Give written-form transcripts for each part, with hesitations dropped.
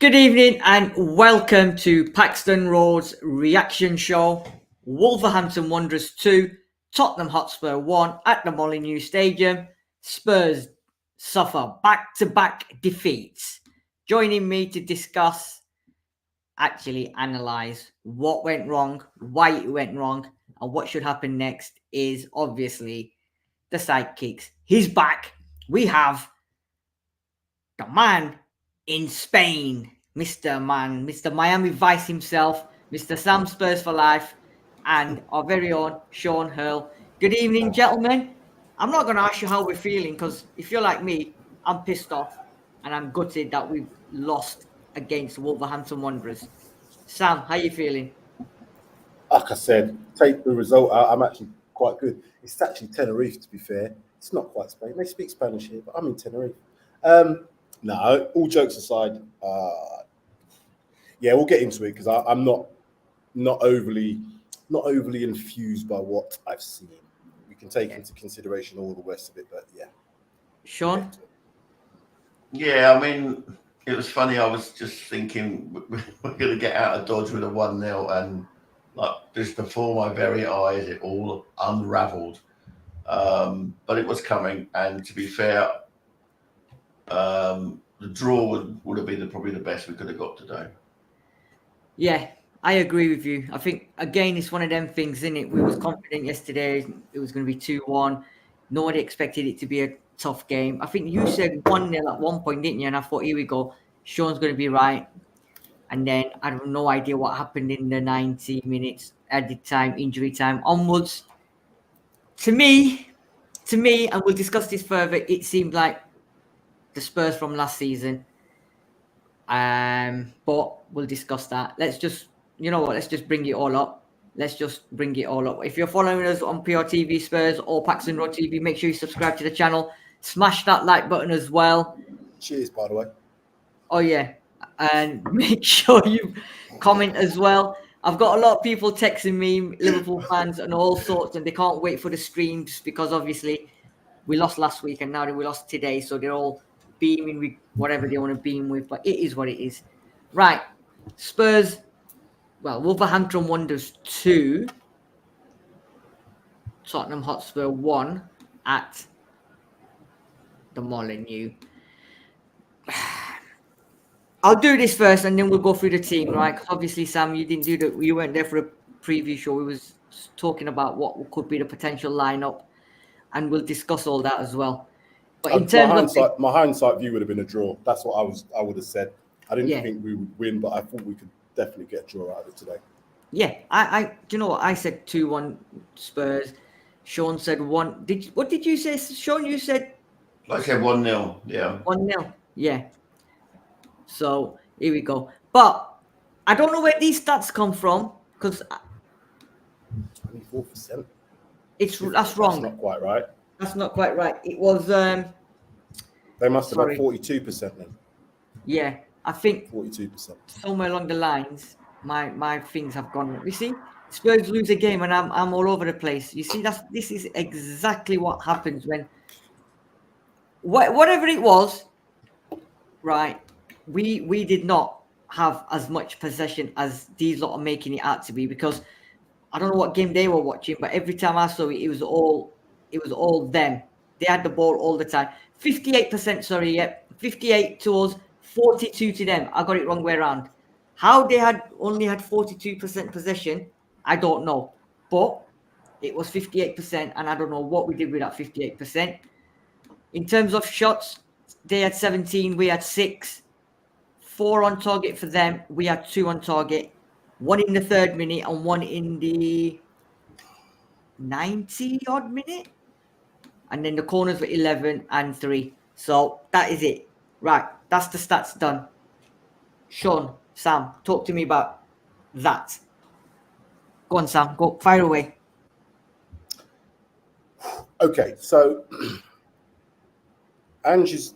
Good evening and welcome to Paxton Road's reaction show. Wolverhampton Wanderers 2, Tottenham Hotspur 1 at the Molineux Stadium. Spurs suffer back-to-back defeats. Joining me to discuss, actually analyse what went wrong, why it went wrong, and what should happen next is obviously the sidekicks. He's back. We have the man in Spain, Mr. Miami Vice himself, Mr. Sam Spurs for life, and our very own Sean Hurl. Good evening, gentlemen. I'm not going to ask you how we're feeling because if you're like me, I'm pissed off and I'm gutted that we've lost against Wolverhampton Wanderers. Sam, how you feeling? Like I said, take the result out. I'm actually quite good. It's actually Tenerife, to be fair. It's not quite Spain. They speak Spanish here, but I'm in Tenerife. No, all jokes aside, yeah, we'll get into it because I'm not overly infused by what I've seen. We can take into consideration all the rest of it, but yeah. Sean? Yeah, I mean, it was funny. I was just thinking we're going to get out of Dodge with a 1-0, and like just before my very eyes, it all unravelled. But it was coming, and to be fair, the draw would have been probably the best we could have got today. Yeah, I agree with you. I think, again, it's one of them things, isn't it? We was confident yesterday it was going to be 2-1. Nobody expected it to be a tough game. I think you said 1-0 at one point, didn't you? And I thought, here we go. Sean's going to be right. And then I have no idea what happened in the 90 minutes, added time, injury time, onwards. To me, and we'll discuss this further, it seemed like the Spurs from last season. But we'll discuss that. Let's just, you know what, let's just bring it all up. If you're following us on PRTvSpurs or Paxton Road TV, make sure you subscribe to the channel. Smash that like button as well. Cheers, by the way. Oh, yeah. And make sure you comment as well. I've got a lot of people texting me, Liverpool fans and all sorts, and they can't wait for the streams because obviously we lost last week and now we lost today. So they're all beaming with whatever they want to beam with, but it is what it is. Right. Spurs, well, Wolverhampton Wanderers 2, Tottenham Hotspur 1 at the Molineux. I'll do this first and then we'll go through the team, right? Obviously, Sam, you weren't there for a preview show. We was talking about what could be the potential lineup, and we'll discuss all that as well. But in terms of my hindsight view would have been a draw. That's what I would have said. I didn't think we would win, but I thought we could definitely get a draw out of it today. Yeah, I do you know what? I said 2-1 Spurs. Sean said 1. What did you say, Sean? You said I said 1-0. Yeah. 1-0. Yeah. So here we go. But I don't know where these stats come from because 24%. That's wrong. That's not quite right. That's not quite right. It was They must have had 42% then. Yeah, I think 42%. somewhere along the lines, my things have gone. You see, Spurs lose a game and I'm all over the place. You see, this is exactly what happens when whatever it was, right? We did not have as much possession as these lot are making it out to be, because I don't know what game they were watching, but every time I saw it, it was all them. They had the ball all the time. 58%, sorry, yeah. 58 to us, 42 to them. I got it wrong way around. How they only had 42% possession, I don't know. But it was 58%, and I don't know what we did with that 58%. In terms of shots, they had 17, we had 6. 4 on target for them. We had 2 on target. 1 in the 3rd minute and 1 in the 90-odd minute. And then the corners were 11 and 3. So that is it. Right. That's the stats done. Sean, Sam, talk to me about that. Go on, Sam. Go. Fire away. Okay. So Ange's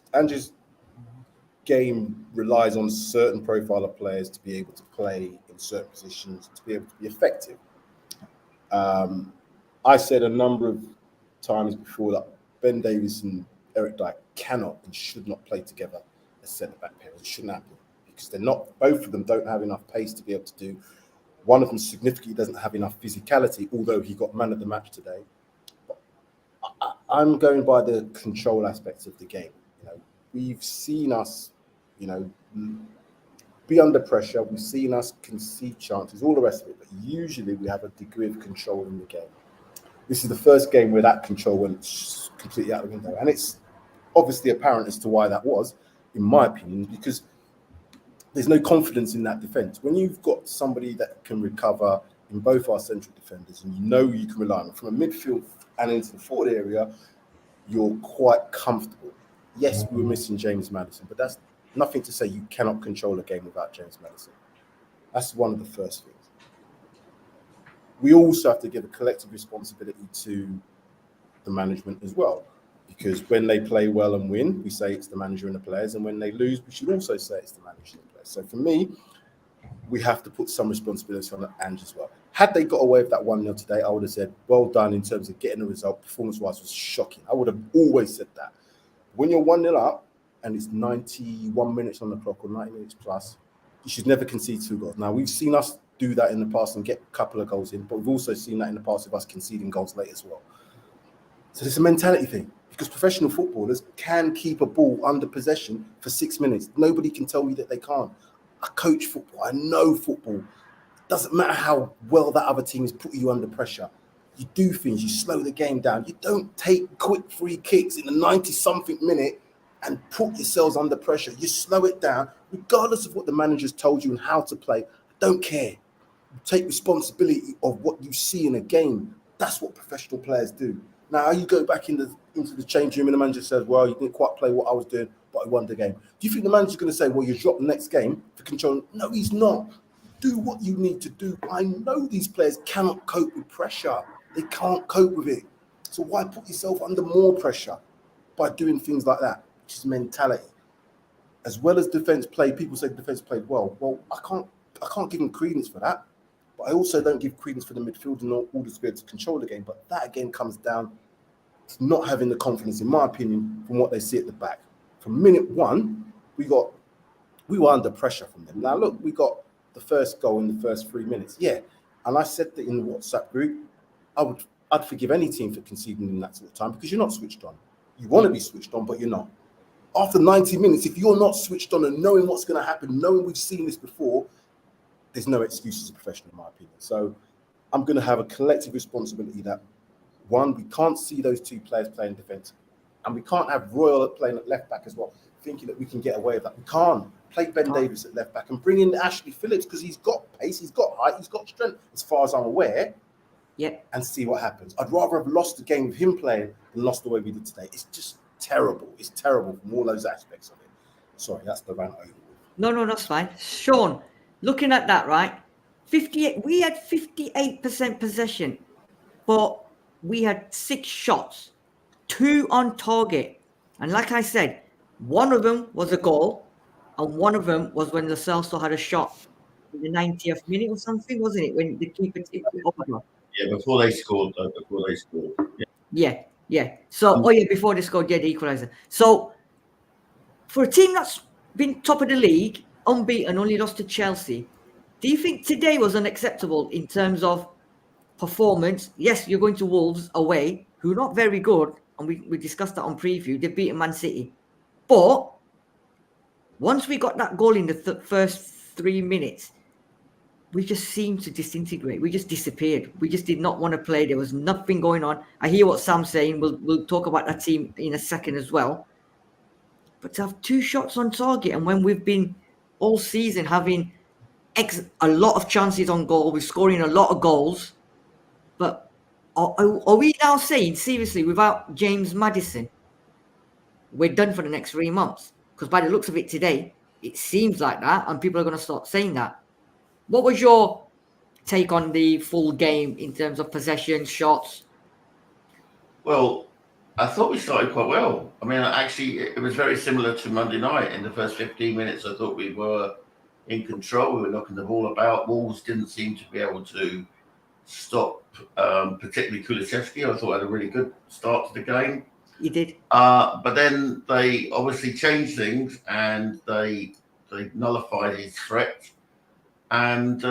game relies on certain profile of players to be able to play in certain positions, to be able to be effective. I said a number of times before that Ben Davies and Eric Dyer cannot and should not play together as centre-back pairs. It shouldn't happen because they're not. Both of them don't have enough pace to be able to do. One of them significantly doesn't have enough physicality, although he got man of the match today. I'm going by the control aspects of the game. We've seen us, be under pressure. We've seen us concede chances, all the rest of it. But usually we have a degree of control in the game. This is the first game where that control went completely out the window. And it's obviously apparent as to why that was, in my opinion, because there's no confidence in that defence. When you've got somebody that can recover in both our central defenders and you can rely on them from a midfield and into the forward area, you're quite comfortable. Yes, we were missing James Maddison, but that's nothing to say you cannot control a game without James Maddison. That's one of the first things. We also have to give a collective responsibility to the management as well, because when they play well and win, we say it's the manager and the players, and when they lose, we should also say it's the manager and the players. So for me, we have to put some responsibility on Ange as well. Had they got away with that 1-0 today, I would have said, well done in terms of getting the result. Performance-wise was shocking. I would have always said that. When you're 1-0 up and it's 91 minutes on the clock or 90 minutes plus, you should never concede 2 goals. Now, we've seen us do that in the past and get a couple of goals in, but we've also seen that in the past of us conceding goals late as well. So it's a mentality thing, because professional footballers can keep a ball under possession for 6 minutes. Nobody can tell me that they can't. I coach football. I know football. Doesn't matter how well that other team is putting you under pressure. You do things. You slow the game down. You don't take quick free kicks in the 90-something minute and put yourselves under pressure. You slow it down, regardless of what the manager's told you and how to play. I don't care. You take responsibility of what you see in a game. That's what professional players do. Now, you go back into the change room and the manager says, well, you didn't quite play what I was doing, but I won the game. Do you think the manager's going to say, well, you dropped the next game for control? No, he's not. Do what you need to do. I know these players cannot cope with pressure. They can't cope with it. So why put yourself under more pressure by doing things like that? Which is mentality. As well as defence play, people say defence played well. Well, I can't give them credence for that. But I also don't give credence for the midfield in order to be able to control the game. But that again comes down to not having the confidence, in my opinion, from what they see at the back. From minute one, we were under pressure from them. Now look, we got the first goal in the first 3 minutes. Yeah. And I said that in the WhatsApp group, I'd forgive any team for conceding in that sort of time, because you're not switched on. You want to be switched on, but you're not. After 90 minutes, if you're not switched on and knowing what's going to happen, knowing we've seen this before, there's no excuse as a professional, in my opinion. So I'm going to have a collective responsibility that, one, we can't see those 2 players playing defence, and we can't have Royal playing at left back as well, thinking that we can get away with that. We can't. Play Ben Davies at left back and bring in Ashley Phillips, because he's got pace, he's got height, he's got strength, as far as I'm aware. Yeah. And see what happens. I'd rather have lost the game with him playing than lost the way we did today. It's just terrible. It's terrible from all those aspects of it. Sorry, that's the rant over. No, that's fine. Sean, looking at that, right? 58. We had 58% possession, but we had 6 shots, 2 on target. And like I said, one of them was a goal, and one of them was when the Celso had a shot in the 90th minute or something, wasn't it? When the keeper tipped it over. Yeah, before they scored. Yeah. So, before they scored, the equaliser. So, for a team that's been top of the league, unbeaten, only lost to Chelsea, do you think today was unacceptable in terms of performance? Yes, you're going to Wolves away, who are not very good, and we discussed that on preview. They've beaten Man City. But once we got that goal in the first 3 minutes, we just seemed to disintegrate. We just disappeared. We just did not want to play. There was nothing going on. I hear what Sam's saying. We'll talk about that team in a second as well. But to have 2 shots on target, and when we've been all season having a lot of chances on goal, we're scoring a lot of goals. But are we now saying, seriously, without James Maddison, we're done for the next 3 months? Because by the looks of it today, it seems like that, and people are going to start saying that. What was your take on the full game in terms of possession, shots? Well, I thought we started quite well. I mean, actually, it was very similar to Monday night. In the first 15 minutes, I thought we were in control. We were knocking the ball about. Wolves didn't seem to be able to stop, particularly Kulusevski. I thought had a really good start to the game. He did. But then they obviously changed things, and they they nullified his threat, and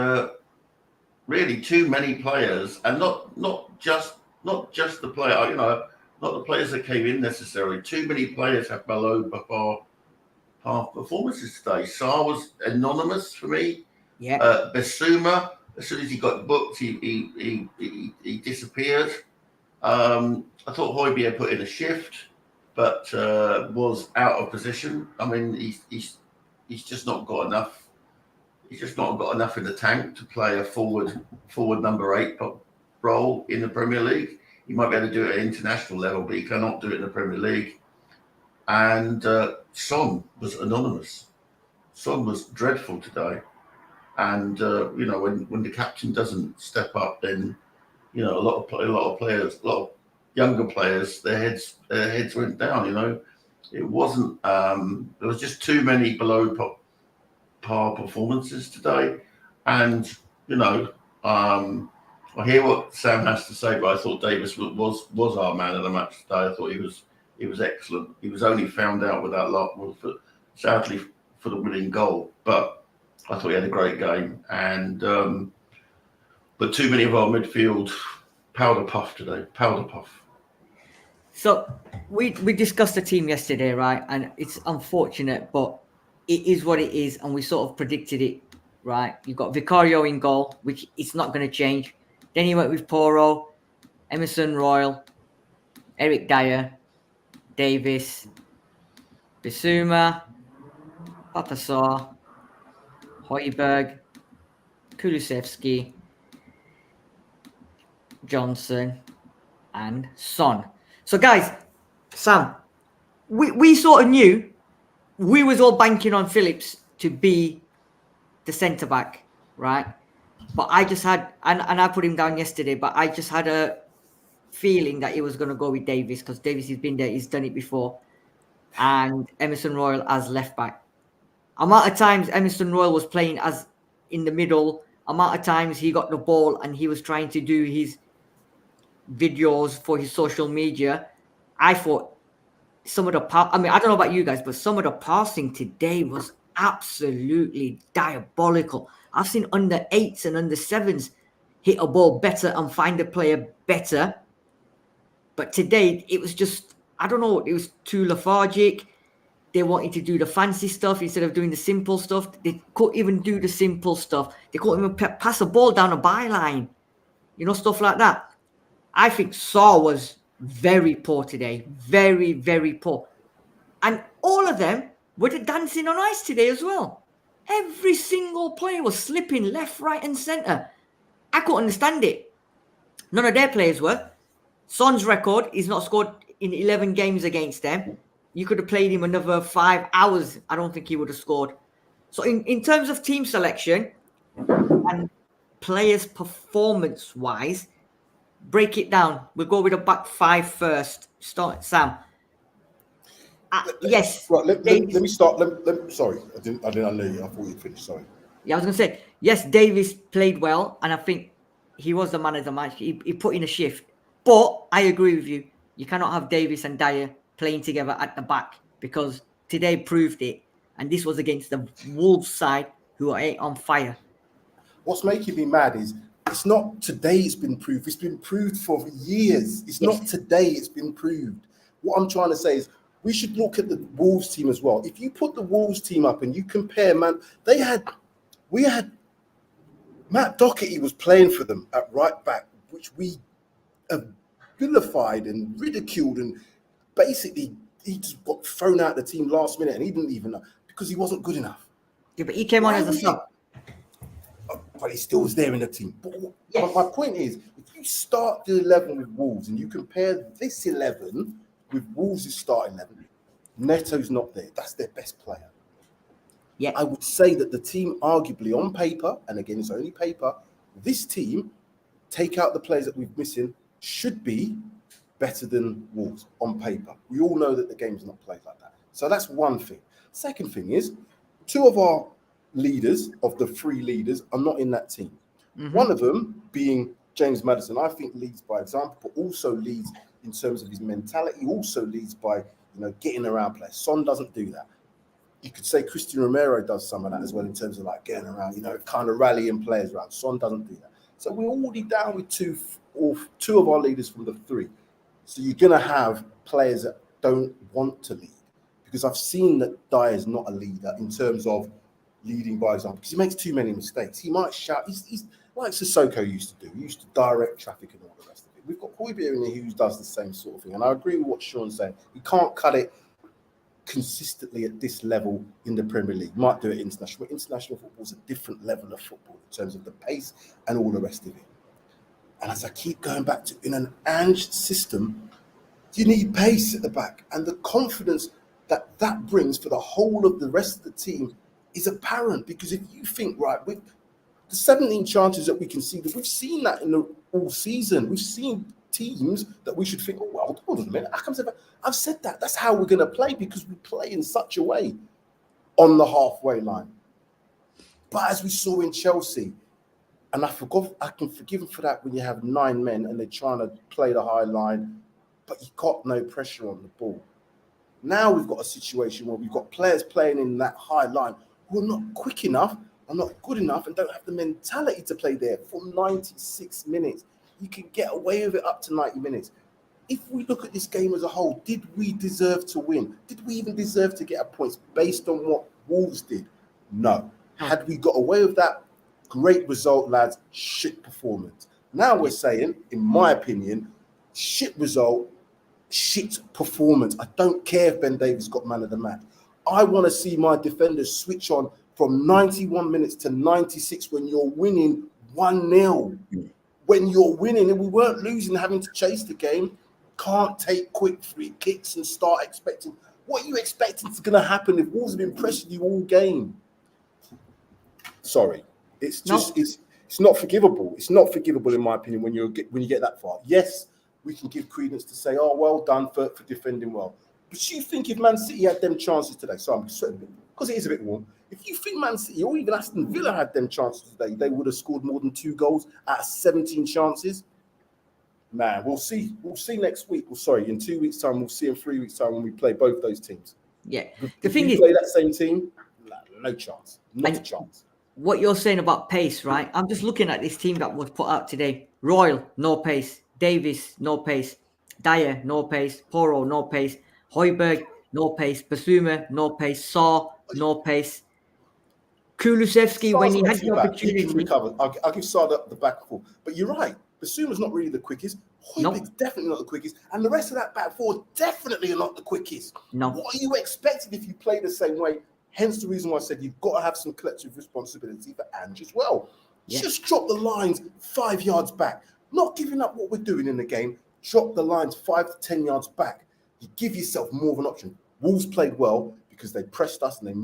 really too many players, and not just the player, not the players that came in necessarily. Too many players have below par performances today. Sarr was anonymous for me. Yeah. Bissouma, as soon as he got booked, he disappeared. I thought Højbjerg put in a shift, but was out of position. I mean, he's just not got enough. He's just not got enough in the tank to play a forward number 8 role in the Premier League. He might be able to do it at international level, but he cannot do it in the Premier League. And Son was anonymous. Son was dreadful today. And when the captain doesn't step up, then a lot of players, a lot of younger players, their heads went down. It wasn't. There was just too many below par performances today, and I hear what Sam has to say, but I thought Davis was our man of the match today. I thought he was excellent. He was only found out with that lot, sadly, for the winning goal, but I thought he had a great game. And but too many of our midfield powder puff today. Powder puff. So we discussed the team yesterday, right? And it's unfortunate, but it is what it is, and we sort of predicted it, right? You've got Vicario in goal, which it's not going to change. Then he went with Porro, Emerson Royal, Eric Dyer, Davis, Bissouma, Papasaur, Højbjerg, Kulusevski, Johnson, and Son. So, guys, Sam, we sort of knew we was all banking on Phillips to be the centre-back, right? But I just had, and I put him down yesterday, but I just had a feeling that he was going to go with Davis, because Davis has been there, he's done it before, and Emerson Royal as left-back. Amount of times Emerson Royal was playing as in the middle, amount of times he got the ball and he was trying to do his videos for his social media. I thought some of the I don't know about you guys, but some of the passing today was absolutely diabolical. I've seen under 8s and under 7s hit a ball better and find a player better. But today it was just, I don't know, it was too lethargic. They wanted to do the fancy stuff instead of doing the simple stuff. They couldn't even do the simple stuff. They couldn't even pass a ball down a byline. Stuff like that. I think Sarr was very poor today. Very, very poor. And all of them were dancing on ice today as well. Every single player was slipping left, right, and centre. I couldn't understand it. None of their players were. Son's record, he's not scored in 11 games against them. You could have played him another 5 hours. I don't think he would have scored. So in terms of team selection and players performance-wise, break it down. We'll go with the back 5 first. Start, Sam. Yes. Right, let me start. Sorry, I didn't know you. I thought you'd finished. Sorry. Yeah, I was going to say, yes, Davis played well, and I think he was the man of the match. He put in a shift. But I agree with you. You cannot have Davis and Dyer playing together at the back, because today proved it. And this was against the Wolves side, who are on fire. What's making me mad is it's not today it's been proved. It's been proved for years. It's not today it's been proved. What I'm trying to say is we should look at the Wolves team as well. If you put the Wolves team up and you compare, man, we had Matt Doherty was playing for them at right back, which we have vilified and ridiculed, and basically he just got thrown out of the team last minute, and he didn't even know because he wasn't good enough. Yeah, but he came on as a sub. But he still was there in the team. But my point is, if you start the 11 with Wolves and you compare this 11 with Wolves' starting 11, Neto's not there. That's their best player. Yeah, I would say that the team, arguably on paper, and again, it's only paper, this team, take out the players that we're missing, should be better than Wolves on paper. We all know that the game's not played like that. So that's one thing. Second thing is, 2 of our leaders, of the 3 leaders, are not in that team. Mm-hmm. One of them being James Maddison, I think leads by example, but also leads in terms of his mentality, also leads by getting around players. Son doesn't do that. you could say Christian Romero does some of that as well in terms of like getting around, kind of rallying players around. Son doesn't do that. So we're already down with two of our leaders from the 3. So you're going to have players that don't want to lead, because I've seen that Dyer is not a leader in terms of leading by example, because he makes too many mistakes. He might shout. He's like Sissoko used to do. He used to direct traffic and all the rest of it. We've got Højbjerg in here who does the same sort of thing. And I agree with what Sean's saying. You can't cut it consistently at this level in the Premier League. You might do it international, but international football is a different level of football in terms of the pace and all the rest of it. And as I keep going back to, in an Ange system, you need pace at the back, and the confidence that brings for the whole of the rest of the team is apparent. Because if you think, right, with the 17 chances that we conceded, we've seen that in the all season. We've seen teams that we should think, oh, well, hold on a minute. I've said that. That's how we're going to play, because we play in such a way on the halfway line. But as we saw in Chelsea, and I can forgive them for that when you have 9 men and they're trying to play the high line, but you got no pressure on the ball. Now we've got a situation where we've got players playing in that high line who are not quick enough, are not good enough, and don't have the mentality to play there for 96 minutes. You can get away with it up to 90 minutes. If we look at this game as a whole, did we deserve to win? Did we even deserve to get our points based on what Wolves did? No. Had we got away with that, great result, lads, shit performance. Now we're saying, in my opinion, shit result, shit performance. I don't care if Ben Davies got man of the match. I want to see my defenders switch on from 91 minutes to 96 when you're winning 1-0. When you're winning, and we weren't losing, having to chase the game. Can't take quick free kicks and start expecting. What are you expecting is going to happen if Wolves have been pressing you all game? Sorry. It's just it's not forgivable. It's not forgivable, in my opinion, when you get that far. Yes, we can give credence to say, oh, well done for defending well. But you think if Man City had them chances today, so I'm sweating because it is a bit warm. If you think Man City or even Aston Villa had them chances today, they would have scored more than 2 goals out of 17 chances. Man, we'll see. We'll see next week. Well, sorry, in 2 weeks' time, we'll see in 3 weeks' time when we play both those teams. Yeah. If we play that same team, no chance. Not a chance. What you're saying about pace, right? I'm just looking at this team that was put out today. Royal, no pace. Davis, no pace. Dyer, no pace. Porro, no pace. Højbjerg, no pace. Basuma, no pace. Saw, no pace. Kulusevski, when he had the opportunity. He can recover. I'll give Saw the back four. But you're right. Basuma's not really the quickest. Højbjerg's definitely not the quickest. And the rest of that back four definitely are not the quickest. No. What are you expecting if you play the same way? Hence the reason why I said you've got to have some collective responsibility for Ange as well. Yeah. Just drop the lines 5 yards back. Not giving up what we're doing in the game. Drop the lines 5 to 10 yards back. You give yourself more of an option. Wolves played well because they pressed us and they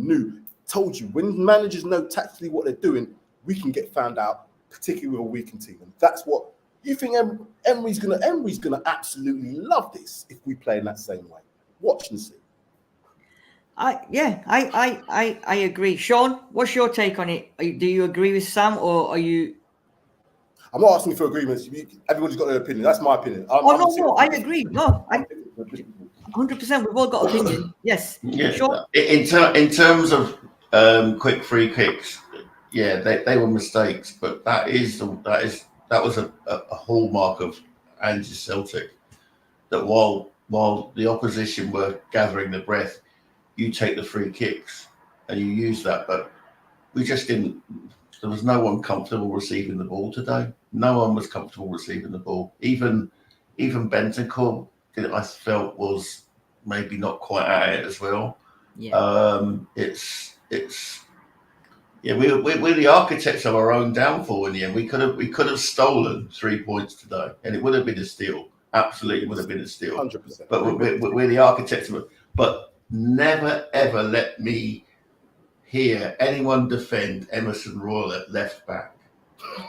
told you, when managers know tactically what they're doing, we can get found out, particularly with a weakened team. And that's what you think Emery's gonna absolutely love this if we play in that same way. Watch and see. I agree. Sean, what's your take on it? Do you agree with Sam, or are you? I'm not asking for agreements. Everybody's got their opinion. That's my opinion. I agree. No, 100%. We've all got opinion. Yes. Yeah. Sean? In terms of quick free kicks, yeah, they were mistakes, but that was a hallmark of Ange's Celtic. That while the opposition were gathering their breath, you take the free kicks and you use that, but we just didn't. There was no one comfortable receiving the ball today. No one was comfortable receiving the ball. Even Bentancur, I felt, was maybe not quite at it as well. Yeah. We're the architects of our own downfall in the end. We could have stolen 3 points today, and it would have been a steal. Absolutely would have been a steal. 100%. But we're the architects of it. But never ever let me hear anyone defend Emerson Royal at left back.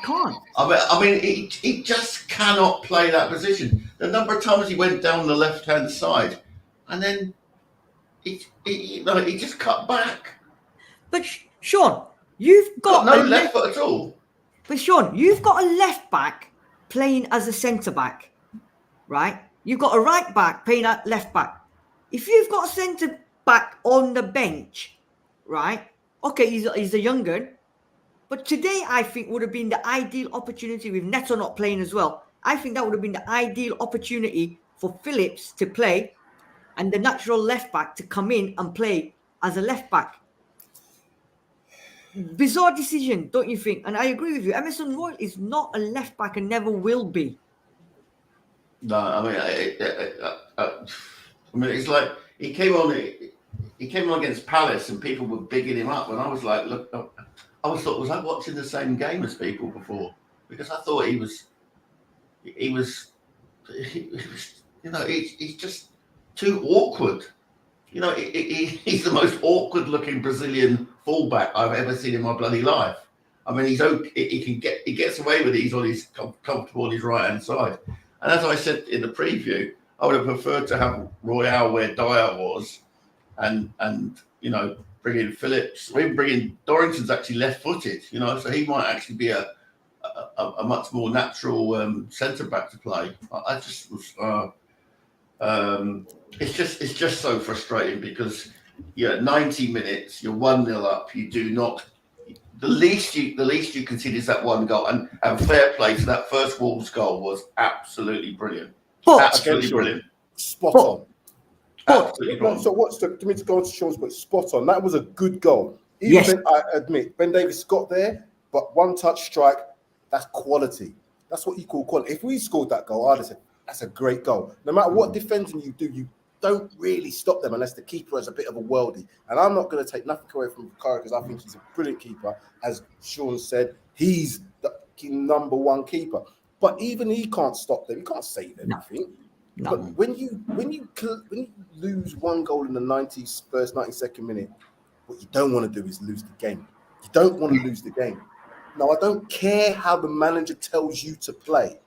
Can't. I mean, he just cannot play that position. The number of times he went down the left-hand side, and then he just cut back. But Sean, you've got no left foot at all. But Sean, you've got a left back playing as a centre back, right? You've got a right back playing at left back. If you've got a centre back on the bench, right? Okay, he's a young gun. But today, I think, would have been the ideal opportunity with Neto not playing as well. I think that would have been the ideal opportunity for Phillips to play and the natural left back to come in and play as a left back. Bizarre decision, don't you think? And I agree with you. Emerson Royal is not a left back and never will be. No, I mean, it's like he came on against Palace and people were bigging him up, and I was like, look, was I watching the same game as people before? Because I thought he was, he's just too awkward. He's the most awkward looking Brazilian fullback I've ever seen in my bloody life. I mean, he gets away with it. He's comfortable on his right hand side. And as I said in the preview, I would have preferred to have Royale where Dyer was, and bring in Phillips, or even bring in Dorrington's actually left-footed, so he might actually be a much more natural centre back to play. I just was. It's just so frustrating because 90 minutes, you're 1-0 up. You do not. The least you concede is that one goal, and fair play to that first Wolves goal was absolutely brilliant. Absolutely brilliant. Spot on. Absolutely brilliant. So to me, to go on to Sean's point, spot on. That was a good goal. Even I admit, Ben Davies got there, but one touch strike, that's quality. That's what you call quality. If we scored that goal, I'd have said, that's a great goal. No matter what defending you do, you don't really stop them unless the keeper has a bit of a worldie. And I'm not going to take nothing away from Bukayo because I think he's a brilliant keeper. As Sean said, he's the number one keeper. But even he can't stop them. He can't save anything. No. But when you lose one goal in the first 92nd minute, what you don't want to do is lose the game. You don't want to lose the game. No, I don't care how the manager tells you to play.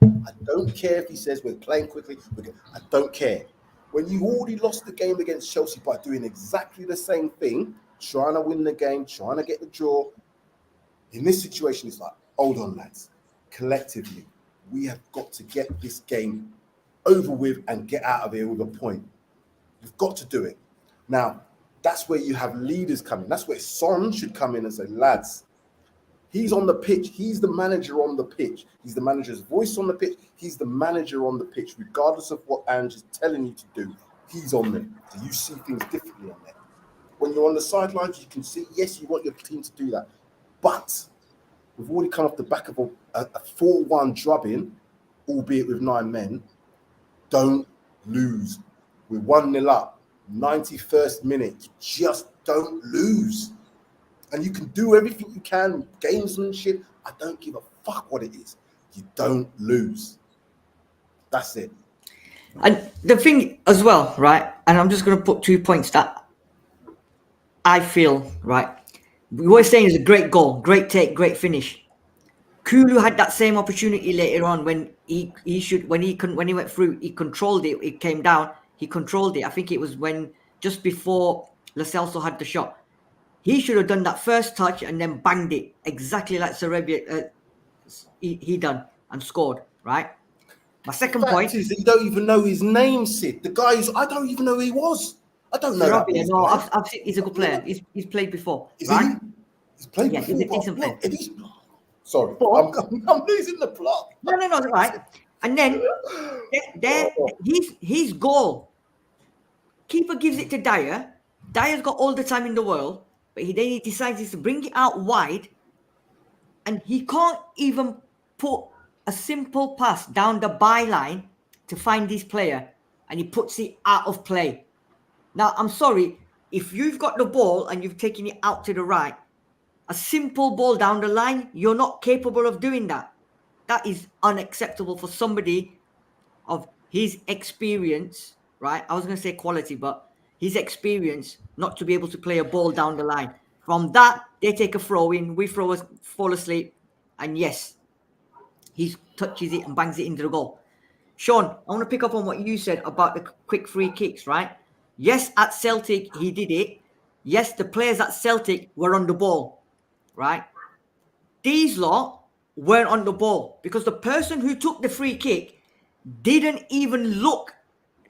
I don't care if he says we're playing quickly. I don't care. When you already lost the game against Chelsea by doing exactly the same thing, trying to win the game, trying to get the draw, in this situation, it's like, hold on, lads. Collectively, we have got to get this game over with and get out of here with a point. We've got to do it. Now, that's where you have leaders coming. That's where Son should come in and say, lads, he's on the pitch. He's the manager on the pitch. He's the manager's voice on the pitch. He's the manager on the pitch. Regardless of what Ange is telling you to do, he's on there. So you see things differently on there. When you're on the sidelines, you can see, yes, you want your team to do that. But we've already come off the back of a 4-1 drubbing, albeit with 9 men. Don't lose. We're 1-0 up. 91st minute. You just don't lose. And you can do everything you can, gamesmanship. I don't give a fuck what it is. You don't lose. That's it. And the thing as well, right? And I'm just going to put 2 points that I feel, right? We were saying it's a great goal, great take, great finish. Kulu had that same opportunity later on when he went through, he controlled it. It came down. He controlled it. I think it was just before Lo Celso had the shot. He should have done that first touch and then banged it exactly like Sarabia he done and scored, right? My second point is that you don't even know his name, Sid. The guy I don't even know who he was. I don't know. Sarabia, no, I've seen, he's a good player. He's played before. Is right? he? He's played before. He's a decent player. Sorry, I'm losing the plot. No, right. And then his goal. Keeper gives it to Dyer. Dyer's got all the time in the world. But he decides to bring it out wide, and he can't even put a simple pass down the byline to find this player, and he puts it out of play. Now, I'm sorry, if you've got the ball and you've taken it out to the right, a simple ball down the line, you're not capable of doing that. That is unacceptable for somebody of his experience, right? I was going to say quality, but his experience not to be able to play a ball down the line. From that, they take a throw in, we fall asleep, and yes, he touches it and bangs it into the goal. Sean, I want to pick up on what you said about the quick free kicks, right? Yes, at Celtic, he did it. Yes, the players at Celtic were on the ball, right? These lot weren't on the ball because the person who took the free kick didn't even look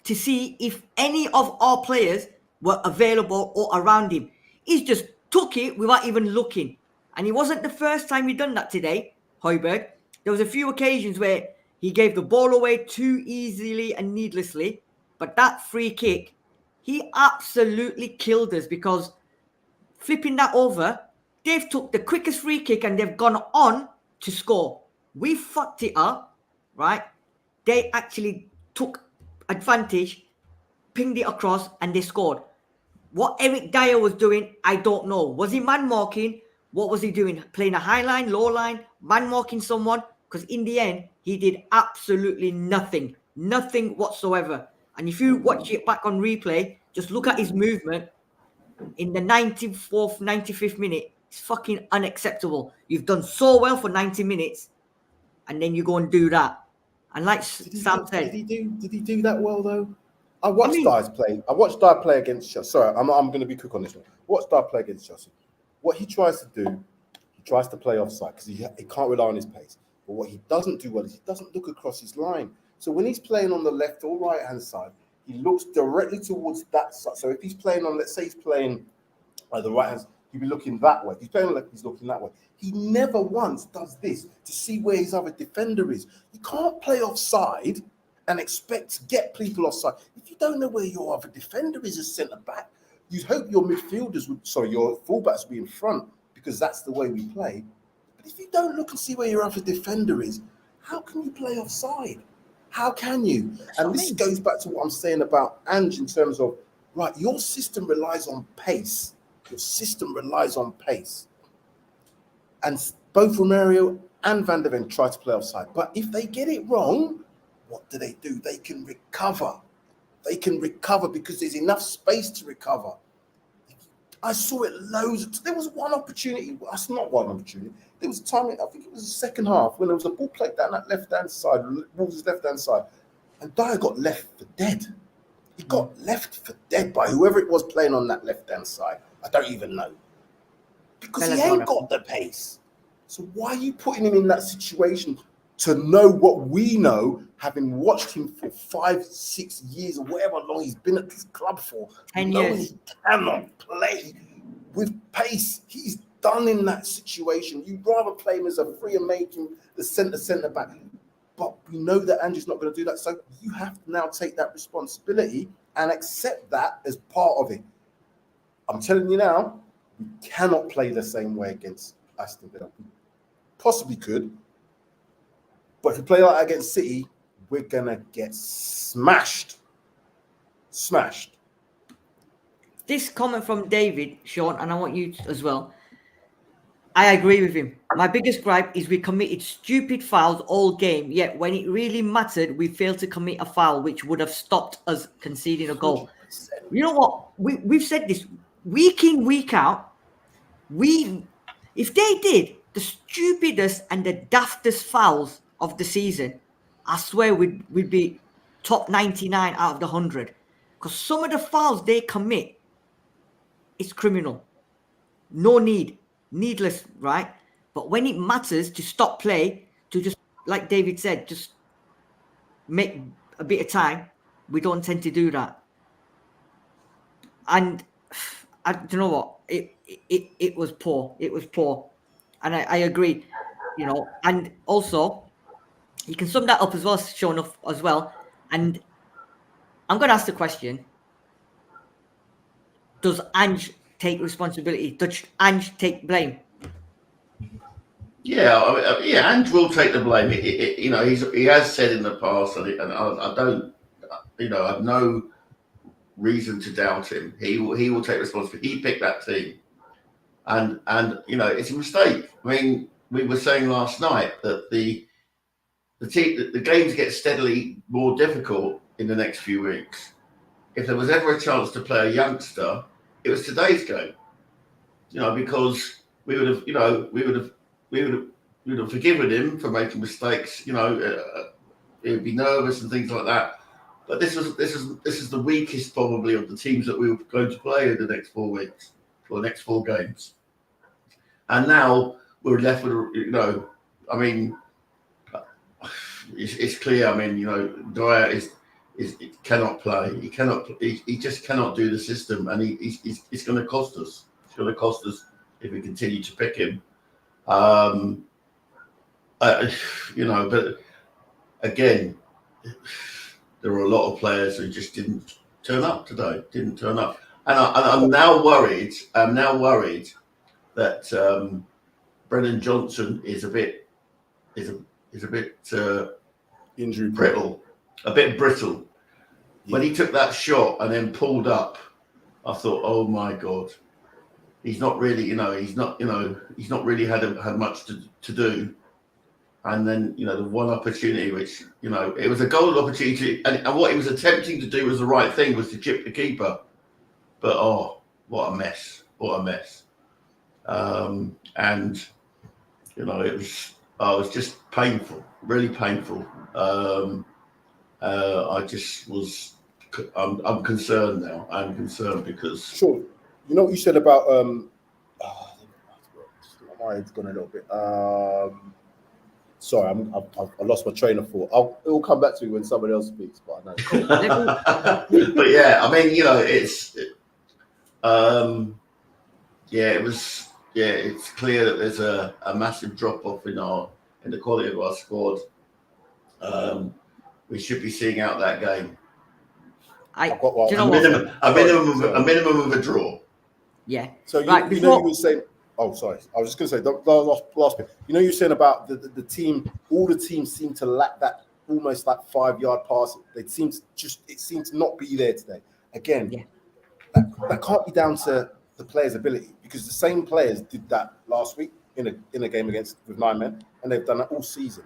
to see if any of our players were available or around him. He's just took it without even looking. And it wasn't the first time he done that today, Højbjerg. There was a few occasions where he gave the ball away too easily and needlessly. But that free kick, he absolutely killed us, because flipping that over, they've took the quickest free kick and they've gone on to score. We fucked it up, right? They actually took advantage, pinged it across, and they scored. What Eric Dyer was doing, I don't know. Was he man marking? What was he doing? Playing a high line, low line, man marking someone? Because in the end, he did absolutely nothing. Nothing whatsoever. And if you watch it back on replay, just look at his movement in the 94th, 95th minute. It's fucking unacceptable. You've done so well for 90 minutes, and then you go and do that. And like Sam said, did he do that well though? I watched Dyer's play. I watched Dyer play against Chelsea. Sorry, I'm going to be quick on this one. Watch Dyer play against Chelsea. What he tries to do, he tries to play offside because he can't rely on his pace. But what he doesn't do well is he doesn't look across his line. So when he's playing on the left or right hand side, he looks directly towards that side. So if he's playing on, let's say he's playing the right hand, he'll be looking that way. If he's playing on the left, he's looking that way. He never once does this to see where his other defender is. You can't play offside and expect to get people offside. If you don't know where your other defender is as centre back, you'd hope your midfielders your fullbacks would be in front, because that's the way we play. But if you don't look and see where your other defender is, how can you play offside? How can you? And this goes back to what I'm saying about Ange in terms of, right, your system relies on pace. Your system relies on pace. And both Romario and Van de Ven try to play offside. But if they get it wrong, what do? They can recover. They can recover because there's enough space to recover. I saw it loads. There was one opportunity. That's not one opportunity. There was a time, I think it was the second half, when there was a ball played down that left-hand side, Wolves' left-hand side, and Dyer got left for dead. He got left for dead by whoever it was playing on that left-hand side. I don't even know. Because he ain't got the pace. So why are you putting him in that situation to know what we know, having watched him for 5-6 years or whatever long he's been at this club for? 10 years. He cannot play with pace. He's done in that situation. You'd rather play him as a free and make him the centre back. But we know that Andrew's not going to do that. So you have to now take that responsibility and accept that as part of it. I'm telling you now, we cannot play the same way against Aston Villa. We possibly could. But if we play like that against City, we're going to get smashed. Smashed. This comment from David, Sean, and I want you as well. I agree with him. My biggest gripe is we committed stupid fouls all game, yet when it really mattered, we failed to commit a foul which would have stopped us conceding a goal. 100%. You know what? We've said this week in, week out. If they did the stupidest and the daftest fouls of the season, I swear we'd be top 99 out of the 100. Because some of the fouls they commit, it's criminal. No need. Needless, right? But when it matters to stop play, to just, like David said, just make a bit of time, we don't tend to do that. And I don't know what, it was poor. It was poor. And I agree, you know. And also, you can sum that up as well, Sean, as well. And I'm going to ask the question, does Ange take responsibility? Does Ange take blame? Yeah, Ange will take the blame. You know, he has said in the past, and I don't, you know, I have no reason to doubt him. He will take responsibility. He picked that team, and you know, it's a mistake. I mean, we were saying last night that the games get steadily more difficult in the next few weeks. If there was ever a chance to play a youngster, it was today's game. You know, because we would have forgiven him for making mistakes. You know, he'd be nervous and things like that. But this is the weakest probably of the teams that we were going to play in the next 4 weeks, or the next 4 games. And now we're left with, you know, I mean, it's clear. I mean, you know, Dyer cannot play. He just cannot do the system, and it's going to cost us. going to cost us if we continue to pick him. But again, there were a lot of players who just didn't turn up today. Didn't turn up, and I'm now worried. That Brennan Johnson is a bit injury brittle, a bit brittle. Yeah. When he took that shot and then pulled up, I thought, oh my God, he's not really, he's not really had much to do. And then, the one opportunity, which, it was a goal opportunity, and what he was attempting to do was the right thing, was to chip the keeper. But what a mess! What a mess! And it was just painful, really painful. I just was. I'm concerned now. I'm concerned because. Sure. You know what you said about my head's gone a little bit. Sorry, I lost my train of thought. It will come back to me when somebody else speaks. But I know. But yeah, I mean, it's. It was. Yeah, it's clear that there's a massive drop off in the quality of our squad. We should be seeing out that game. I've got a minimum of a draw. Yeah. So you were saying. Oh, sorry. I was just going to say the last bit. You were saying about the team. All the teams seem to lack that almost like 5-yard pass. It seems to not be there today. Again, that can't be down to the players' ability, because the same players did that last week in a game with 9 men, and they've done that all season.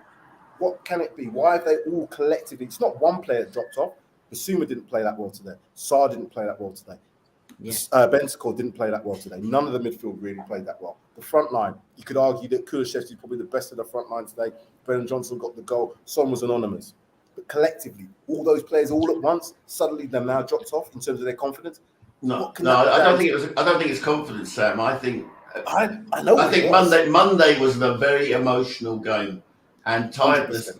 What can it be? Why have they all collectively? It's not one player that dropped off. Basuma didn't play that well today. Sarr didn't play that well today. Yeah. Bentancur didn't play that well today. None of the midfield really played that well. The front line, you could argue that Kulishevsky is probably the best of the front line today. Brennan Johnson got the goal. Son was anonymous. But collectively, all those players all at once, suddenly they're now dropped off in terms of their confidence. I don't think it's confidence, Sam. I think Monday was a very emotional game, and tiredness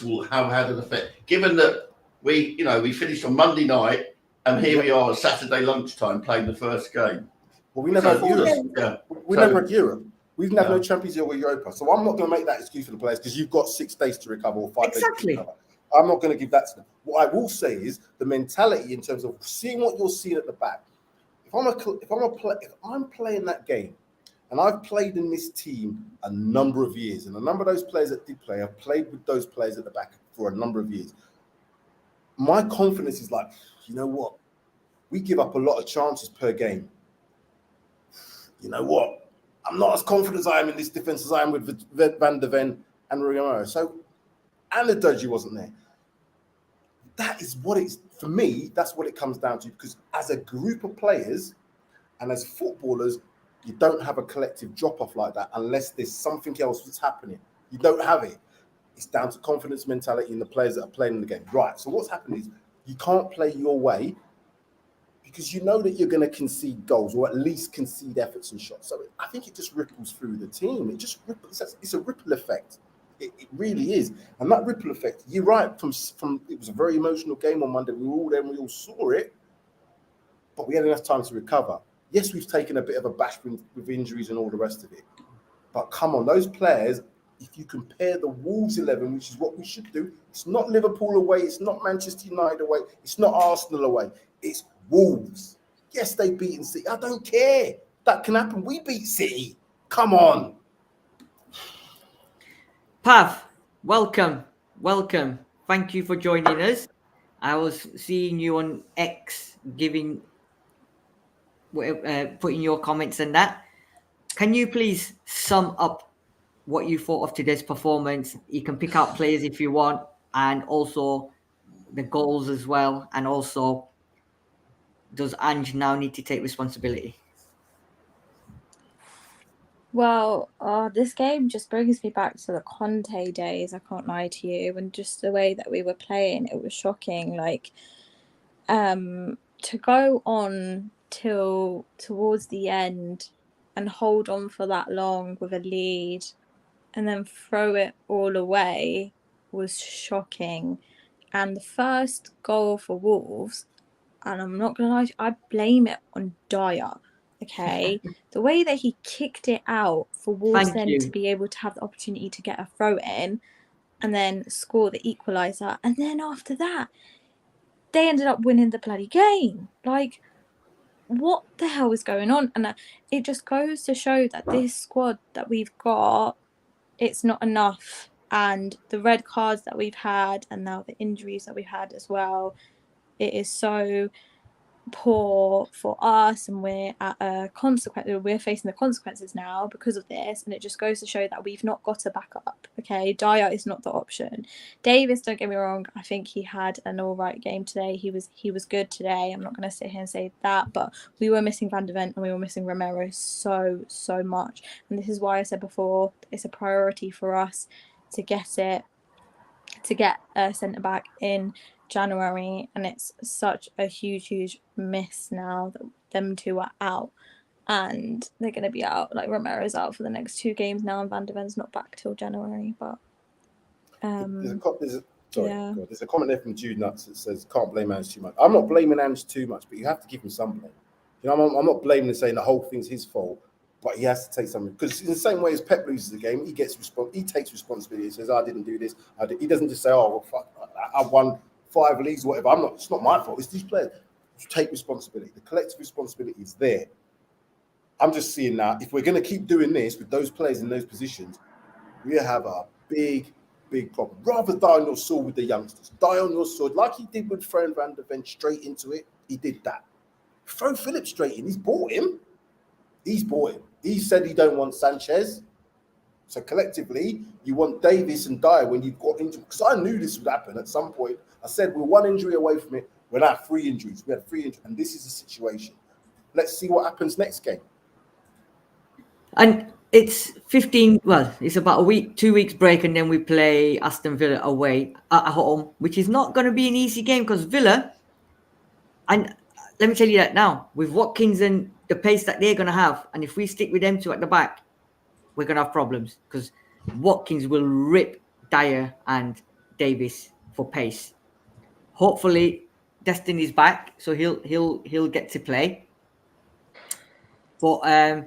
will have had an effect. Given that we finished on Monday night, and here we are Saturday lunchtime playing the first game. Well, we never had Europe. We never had Europe. We've never no Champions League or Europa. So I'm not going to make that excuse for the players, because you've got 6 days to recover or 5 days to recover. I'm not going to give that to them. What I will say is the mentality in terms of seeing what you're seeing at the back. If I'm playing that game, and I've played in this team a number of years, and a number of those players that did play, I've played with those players at the back for a number of years. My confidence is like, you know what? We give up a lot of chances per game. You know what? I'm not as confident as I am in this defense as I am with Van der Ven and Romero. So, and the Doji wasn't there. That is what it's, for me, that's what it comes down to. Because as a group of players and as footballers, you don't have a collective drop-off like that unless there's something else that's happening. You don't have it. It's down to confidence mentality in the players that are playing in the game. Right, so what's happened is you can't play your way because you know that you're going to concede goals, or at least concede efforts and shots. So I think it just ripples through the team. It just ripples. It's a ripple effect. It really is. And that ripple effect, you're right, from it was a very emotional game on Monday. We were all there and we all saw it, but we had enough time to recover. Yes, we've taken a bit of a bash with injuries and all the rest of it. But come on, those players, if you compare the Wolves 11, which is what we should do, it's not Liverpool away, it's not Manchester United away, it's not Arsenal away, it's Wolves. Yes, they beat City. I don't care. That can happen. We beat City. Come on. Pav, welcome. Thank you for joining us. I was seeing you on X putting your comments in that. Can you please sum up what you thought of today's performance? You can pick out players if you want, and also the goals as well. And also, does Ange now need to take responsibility? Well, this game just brings me back to the Conte days, I can't lie to you, and just the way that we were playing, it was shocking. Like, to go on till towards the end and hold on for that long with a lead and then throw it all away was shocking. And the first goal for Wolves, and I'm not going to lie, I blame it on Dyer. okay, the way that he kicked it out for Wolves Thank then you. to be able to have the opportunity to get a throw in and then score the equaliser. And then after that, they ended up winning the bloody game. Like, what the hell is going on? And it just goes to show that this squad that we've got, it's not enough. And the red cards that we've had and now the injuries that we've had as well, it is so poor for us, and we're at a consequence. We're facing the consequences now because of this, and it just goes to show that we've not got a backup. Okay, Dyer is not the option. Davis, don't get me wrong, I think he had an all right game today. He was good today. I'm not going to sit here and say that, but we were missing Van de Ven and we were missing Romero so much, and this is why I said before it's a priority for us to get a centre back in January, and it's such a huge miss now that them two are out, and they're going to be out. Like, Romero's out for the next 2 games now, and Van de Ven's not back till January. But there's yeah. a comment there from Jude Nuts that says can't blame Ange too much. I'm not blaming Ange too much, but you have to give him some blame. You know, I'm not blaming and saying the whole thing's his fault, but he has to take something, because in the same way as Pep loses the game, he takes responsibility. He says, I didn't do this. He doesn't just say, oh, well, fuck, I've won 5 leagues or whatever. It's not my fault. It's these players. Take responsibility. The collective responsibility is there. I'm just seeing now, if we're going to keep doing this with those players in those positions, we have a big problem. Rather die on your sword with the youngsters. Die on your sword like he did with Fran Van de Ven, straight into it. He did that. Throw Phillips straight in. He's bought him. He said he don't want Sanchez. So collectively, you want Davis and Dyer when you've got injured. Because I knew this would happen at some point. I said we're 1 injury away from it. We're now 3 injuries. We had 3 injuries. And this is the situation. Let's see what happens next game. And it's it's about a week, 2 weeks break, and then we play Aston Villa away at home, which is not going to be an easy game, because Villa, and let me tell you that now, with Watkins and the pace that they're going to have, and if we stick with them two at the back, we're going to have problems, because Watkins will rip Dyer and Davis for pace. Hopefully, Destiny's back, so he'll get to play. But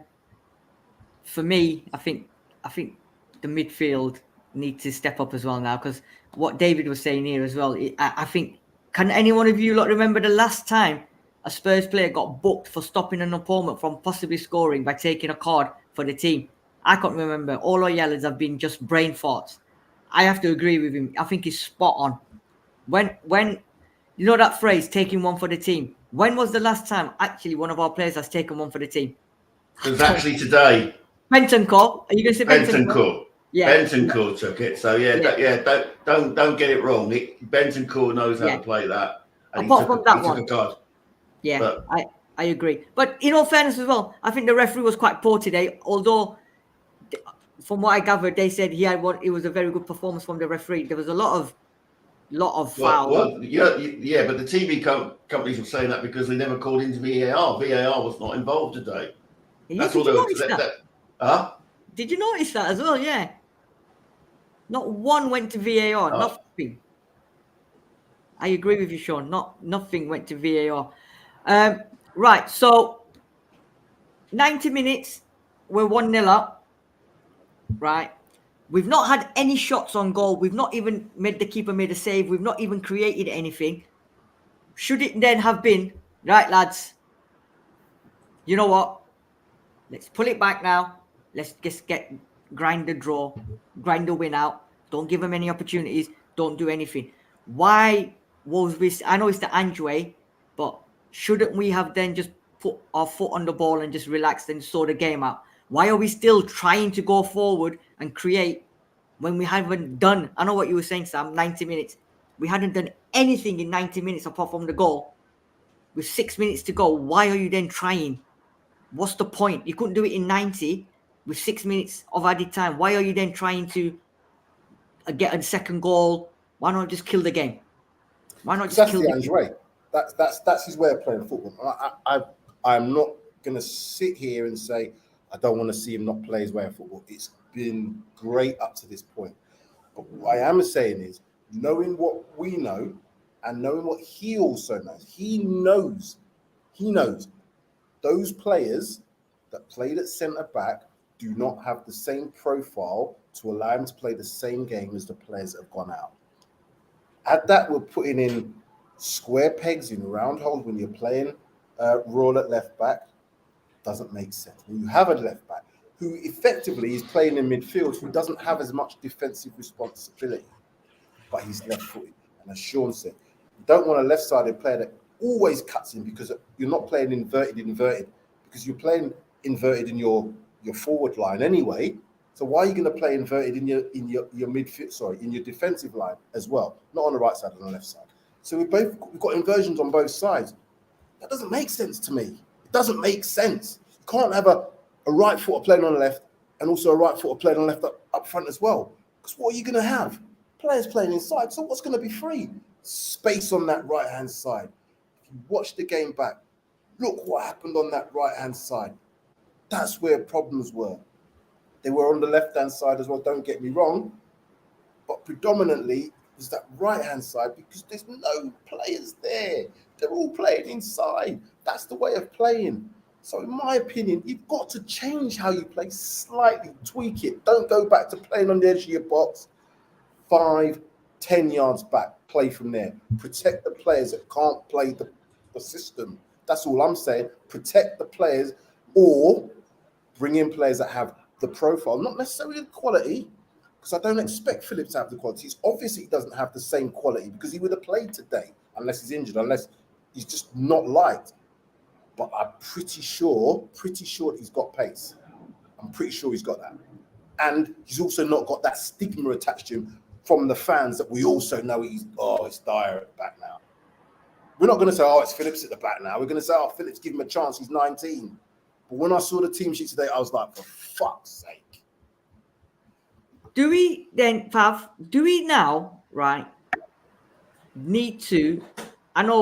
for me, I think the midfield needs to step up as well now, because what David was saying here as well, I think, can any one of you lot remember the last time a Spurs player got booked for stopping an opponent from possibly scoring by taking a card for the team? I can't remember. All our yellows have been just brain farts. I have to agree with him. I think he's spot on. When you know that phrase, taking one for the team, when was the last time actually one of our players has taken one for the team? It was actually today. Bentancur. Are you going to say Bentancur? Yeah. Bentancur took it. So don't get it wrong. Bentancur knows how to play that. And Apart from that he took a card. Yeah, but I agree. But in all fairness as well, I think the referee was quite poor today. Although, from what I gathered, they said it was a very good performance from the referee. There was a lot of foul. Well, yeah, but the TV companies were saying that because they never called into VAR. VAR was not involved today. Yeah, That's all they were. Did you notice that as well? Yeah. Not one went to VAR. Oh. Nothing. I agree with you, Sean. Nothing went to VAR. Right. So 90 minutes. We're 1-0 up. Right. We've not had any shots on goal. We've not even made the keeper made a save. We've not even created anything. Should it then have been, right, lads? You know what? Let's pull it back now. Let's just grind the draw, grind the win out. Don't give them any opportunities. Don't do anything. Why was this? I know it's the Ange way, but shouldn't we have then just put our foot on the ball and just relaxed and saw the game out? Why are we still trying to go forward and create when we haven't done? I know what you were saying, Sam. 90 minutes. We hadn't done anything in 90 minutes apart from the goal. With 6 minutes to go, why are you then trying? What's the point? You couldn't do it in 90 with 6 minutes of added time. Why are you then trying to get a second goal? Why not just kill the game? Why not just kill the Ange way. That's his way of playing football. I'm not going to sit here and say I don't want to see him not play his way of football. It's been great up to this point. But what I am saying is, knowing what we know and knowing what he also knows, he knows those players that played at centre-back do not have the same profile to allow him to play the same game as the players that have gone out. At that, we're putting in square pegs in round holes when you're playing Royal at left-back. Doesn't make sense. When you have a left-back who effectively is playing in midfield, who doesn't have as much defensive responsibility, but he's left-footed. And as Sean said, you don't want a left-sided player that always cuts in, because you're not playing inverted, because you're playing inverted in your forward line anyway. So why are you going to play inverted in your midfield? Sorry, in your defensive line as well, not on the right side, on the left side. So we've got inversions on both sides. That doesn't make sense to me. It doesn't make sense. You can't have a right footer playing on the left and also a right footer playing on the left up front as well. Because what are you going to have? Players playing inside. So what's going to be free? Space on that right-hand side. If you watch the game back, look what happened on that right-hand side. That's where problems were. They were on the left-hand side as well, don't get me wrong. But predominantly, it was that right-hand side, because there's no players there. They're all playing inside. That's the way of playing. So in my opinion, you've got to change how you play slightly, tweak it. Don't go back to playing on the edge of your box. 5, 10 yards back, play from there. Protect the players that can't play the system. That's all I'm saying. Protect the players, or bring in players that have the profile, not necessarily the quality, because I don't expect Phillips to have the quality. It's obviously he doesn't have the same quality, because he would have played today, unless he's injured, unless he's just not liked. But I'm pretty sure he's got pace. I'm pretty sure he's got that. And he's also not got that stigma attached to him from the fans that we also know it's Dyer at the back now. We're not going to say, it's Phillips at the back now. We're going to say, Phillips, give him a chance. He's 19. But when I saw the team sheet today, I was like, for fuck's sake. Do we then, Pav, now, right, need to, I'm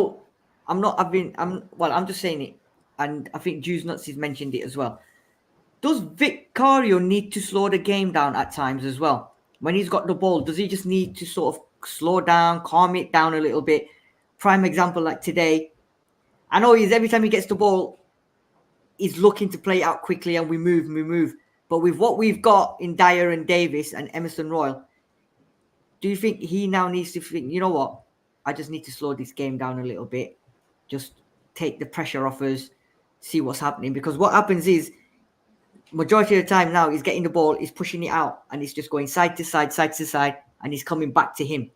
just saying it, and I think Juice Nuts has mentioned it as well. Does Vicario need to slow the game down at times as well? When he's got the ball, does he just need to sort of slow down, calm it down a little bit? Prime example, like today, I know every time he gets the ball, he's looking to play it out quickly, and we move. But with what we've got in Dyer and Davis and Emerson Royal, do you think he now needs to think, you know what, I just need to slow this game down a little bit, just take the pressure off us, see what's happening? Because what happens is, majority of the time now, he's getting the ball, he's pushing it out, and he's just going side to side, and he's coming back to him.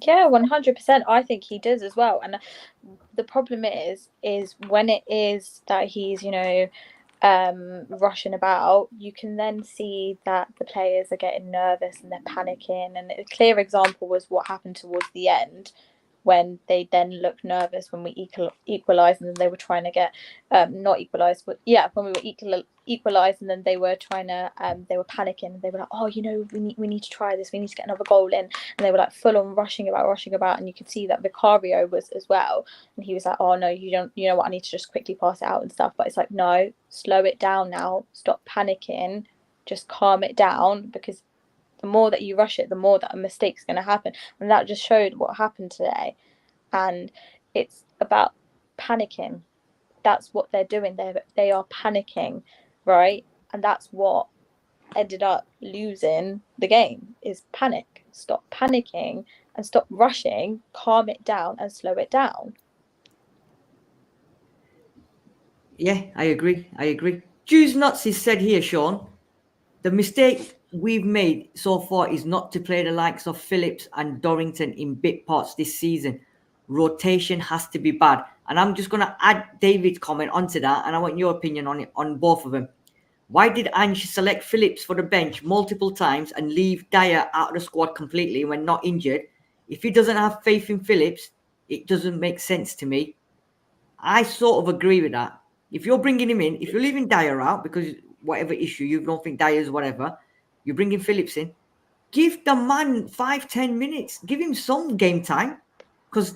Yeah, 100%. I think he does as well. And the problem is when it is that he's, rushing about, you can then see that the players are getting nervous and they're panicking. And a clear example was what happened towards the end, when they then looked nervous when we equalised, and then they were trying to get not equalised, but when we were equalised, and then they were trying to they were panicking, and they were like, we need to try this, we need to get another goal in, and they were like full on rushing about, and you could see that Vicario was as well, and he was like, oh no, you know what, I need to just quickly pass it out and stuff. But it's like, no, slow it down now, stop panicking, just calm it down, because the more that you rush it, the more that a mistake's going to happen. And that just showed what happened today. And it's about panicking. That's what they're doing. They are panicking, right? And that's what ended up losing the game, is panic. Stop panicking and stop rushing, calm it down and slow it down. Yeah, I agree. Juice Nuts is said here, Sean, the mistake we've made so far is not to play the likes of Phillips and Dorrington in big parts this season. Rotation has to be bad. And I'm just going to add David's comment onto that, and I want your opinion on it, on both of them. Why did Ange select Phillips for the bench multiple times and leave Dyer out of the squad completely when not injured? If he doesn't have faith in Phillips, it doesn't make sense to me. I sort of agree with that. If you're bringing him in, if you're leaving Dyer out because whatever issue, you don't think Dyer's whatever, you're bringing Phillips in, give the man 5-10 minutes, give him some game time, because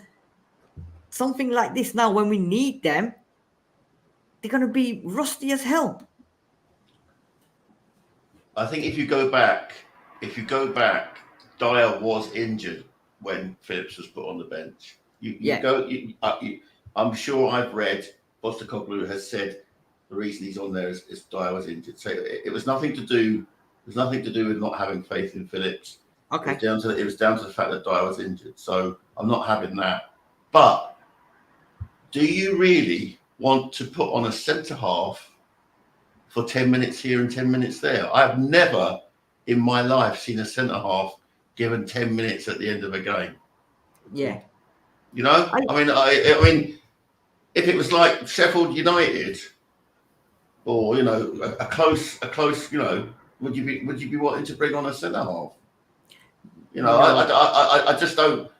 something like this now, when we need them, they're going to be rusty as hell. I think if you go back, Dyer was injured when Phillips was put on the bench. I'm sure I've read Postecoglou has said the reason he's on there is Dyer was injured. So it was nothing to do. There's nothing to do with not having faith in Phillips. Okay. It was down to the fact that Dyer was injured. So I'm not having that. But do you really want to put on a centre half for 10 minutes here and 10 minutes there? I've never in my life seen a centre half given 10 minutes at the end of a game. Yeah. You know, I mean, if it was like Sheffield United, or a close, would you be wanting to bring on a centre half? No. I just don't.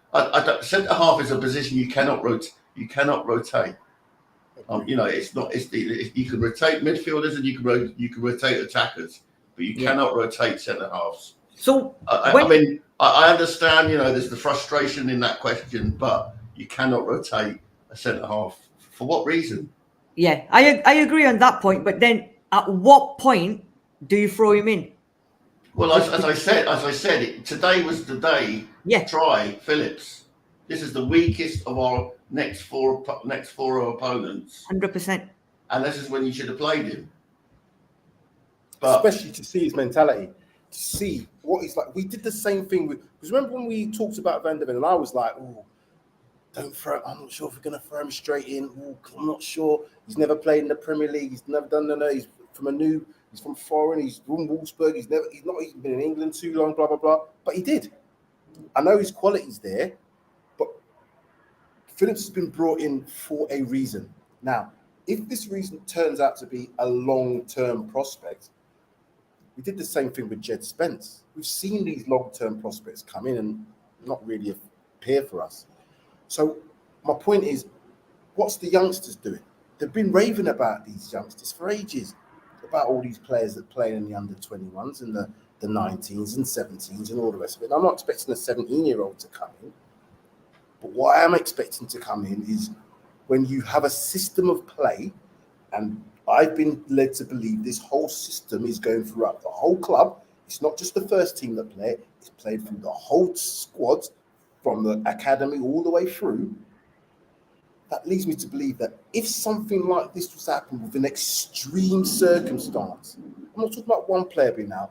Centre half is a position you cannot rotate. You cannot rotate. It's not. You can rotate midfielders and you can rotate attackers, but you cannot rotate centre halves. So I understand. There's the frustration in that question, but you cannot rotate a centre half. For what reason? Yeah, I agree on that point. But then, at what point do you throw him in? Well, as I said, today was the day. Yeah. Try Phillips. This is the weakest of our next four opponents. 100%. And this is when you should have played him. But especially to see his mentality, to see what he's like. We did the same thing because remember when we talked about Van der Ven, and I was like, "Oh, don't throw. I'm not sure if we're going to throw him straight in. Ooh, I'm not sure. He's never played in the Premier League. He's never done no. He's from foreign. He's from Wolfsburg. He's not even been in England too long. Blah blah blah. But he did. I know his quality's there, but Phillips has been brought in for a reason. Now, if this reason turns out to be a long-term prospect, we did the same thing with Jed Spence. We've seen these long-term prospects come in and not really appear for us. So my point is, what's the youngsters doing? They've been raving about these youngsters for ages, about all these players that play in the under-21s and the 19s and 17s and all the rest of it. And I'm not expecting a 17-year-old to come in. But what I am expecting to come in is when you have a system of play, and I've been led to believe this whole system is going throughout the whole club. It's not just the first team that play it. It's played through the whole squad from the academy all the way through. That leads me to believe that if something like this was happening with an extreme circumstance, I'm not talking about one player being out,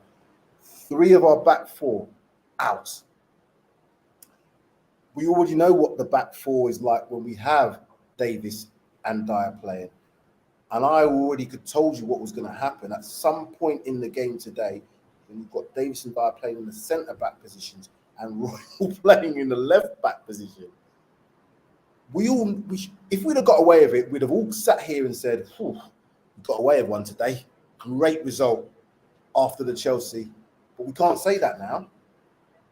3 of our back 4 out. We already know what the back 4 is like when we have Davis and Dyer playing. And I already told you what was going to happen at some point in the game today when you've got Davis and Dyer playing in the centre-back positions and Royal playing in the left-back position. If we'd have got away with it, we'd have all sat here and said, we got away with one today. Great result after the Chelsea. But we can't say that now.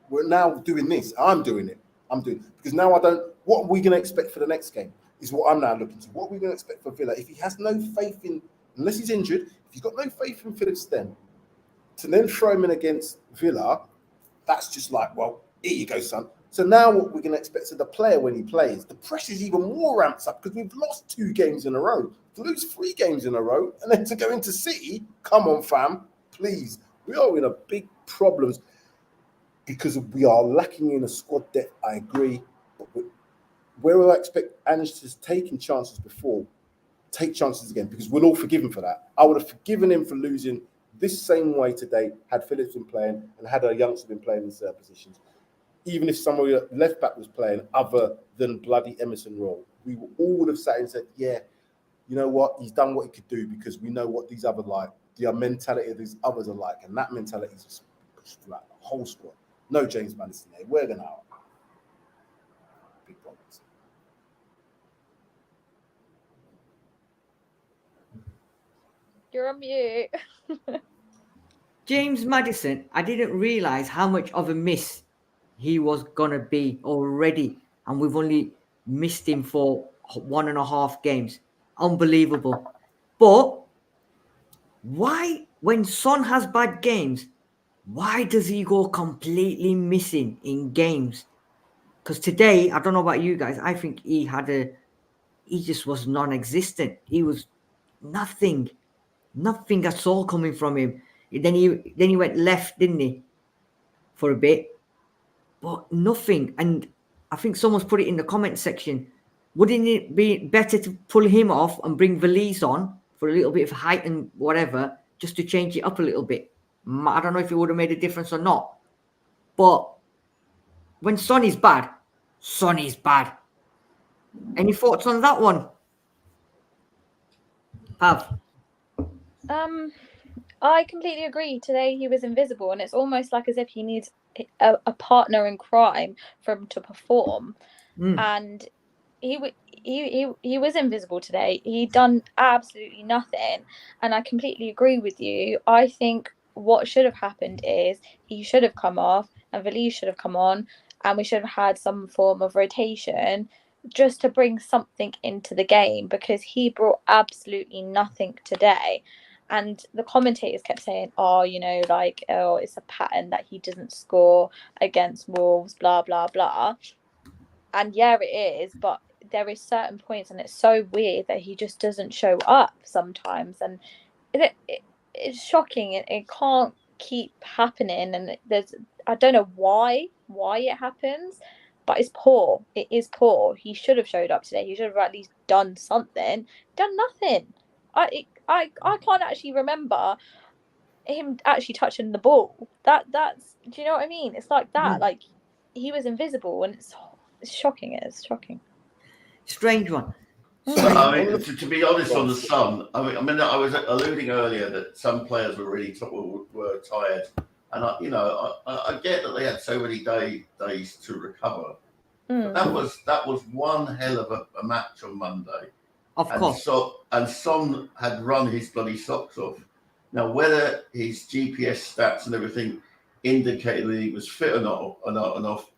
We're now doing this. I'm doing it. Because now what are we going to expect for the next game is what I'm now looking to. What are we going to expect for Villa? If he has no faith in, unless he's injured, if he's got no faith in Phillips then, to then throw him in against Villa, that's just like, well, here you go, son. So now what we're going to expect of the player when he plays, the pressure's even more ramped up because we've lost 2 games in a row. To lose 3 games in a row and then to go into City, come on, fam, please. We are in a big problems because we are lacking in a squad depth, I agree. But where I expect Ange to have taken chances before, take chances again, because we'll all forgive him for that. I would have forgiven him for losing this same way today had Phillips been playing and had a youngster been playing in certain positions. Even if somebody left back was playing other than bloody Emerson Royal, we all would have sat and said, yeah, you know what, he's done what he could do because we know what these others like, the mentality of these others are like, and that mentality is just pushed throughout the whole squad. No James Maddison there. We're going to have big problems. You're on mute. James Maddison, I didn't realise how much of a miss he was going to be already. And we've only missed him for 1.5 games. Unbelievable. But why, when Son has bad games, why does he go completely missing in games? Because today, I don't know about you guys, I think he just was non-existent. He was nothing at all coming from him. Then he went left, didn't he, for a bit? But nothing. And I think someone's put it in the comment section. Wouldn't it be better to pull him off and bring Valise on for a little bit of height and whatever, just to change it up a little bit? I don't know if it would have made a difference or not. But when Son is bad, Son is bad. Any thoughts on that one, Pav? I completely agree. Today he was invisible, and it's almost like as if he needs a partner in crime for him to perform. And he was invisible today. He done absolutely nothing, and I completely agree with you. I think what should have happened is he should have come off, and Valise should have come on, and we should have had some form of rotation just to bring something into the game, because he brought absolutely nothing today. And the commentators kept saying, oh, you know, like, oh, it's a pattern that he doesn't score against Wolves, blah, blah, blah. And yeah, it is, but there is certain points, and it's so weird that he just doesn't show up sometimes. And it's shocking. It can't keep happening. And I don't know why it happens, but it's poor. It is poor. He should have showed up today. He should have at least done something. Done nothing. I can't actually remember him actually touching the ball. That's do you know what I mean? It's like that. Like, he was invisible, and it's shocking. It is shocking. Strange one. I mean, to be honest, on the Sun, I mean, I was alluding earlier that some players were really were tired, and I get that they had so many days to recover. But that was one hell of a match on Monday. Of course. And Son had run his bloody socks off. Now, whether his GPS stats and everything indicated that he was fit or not,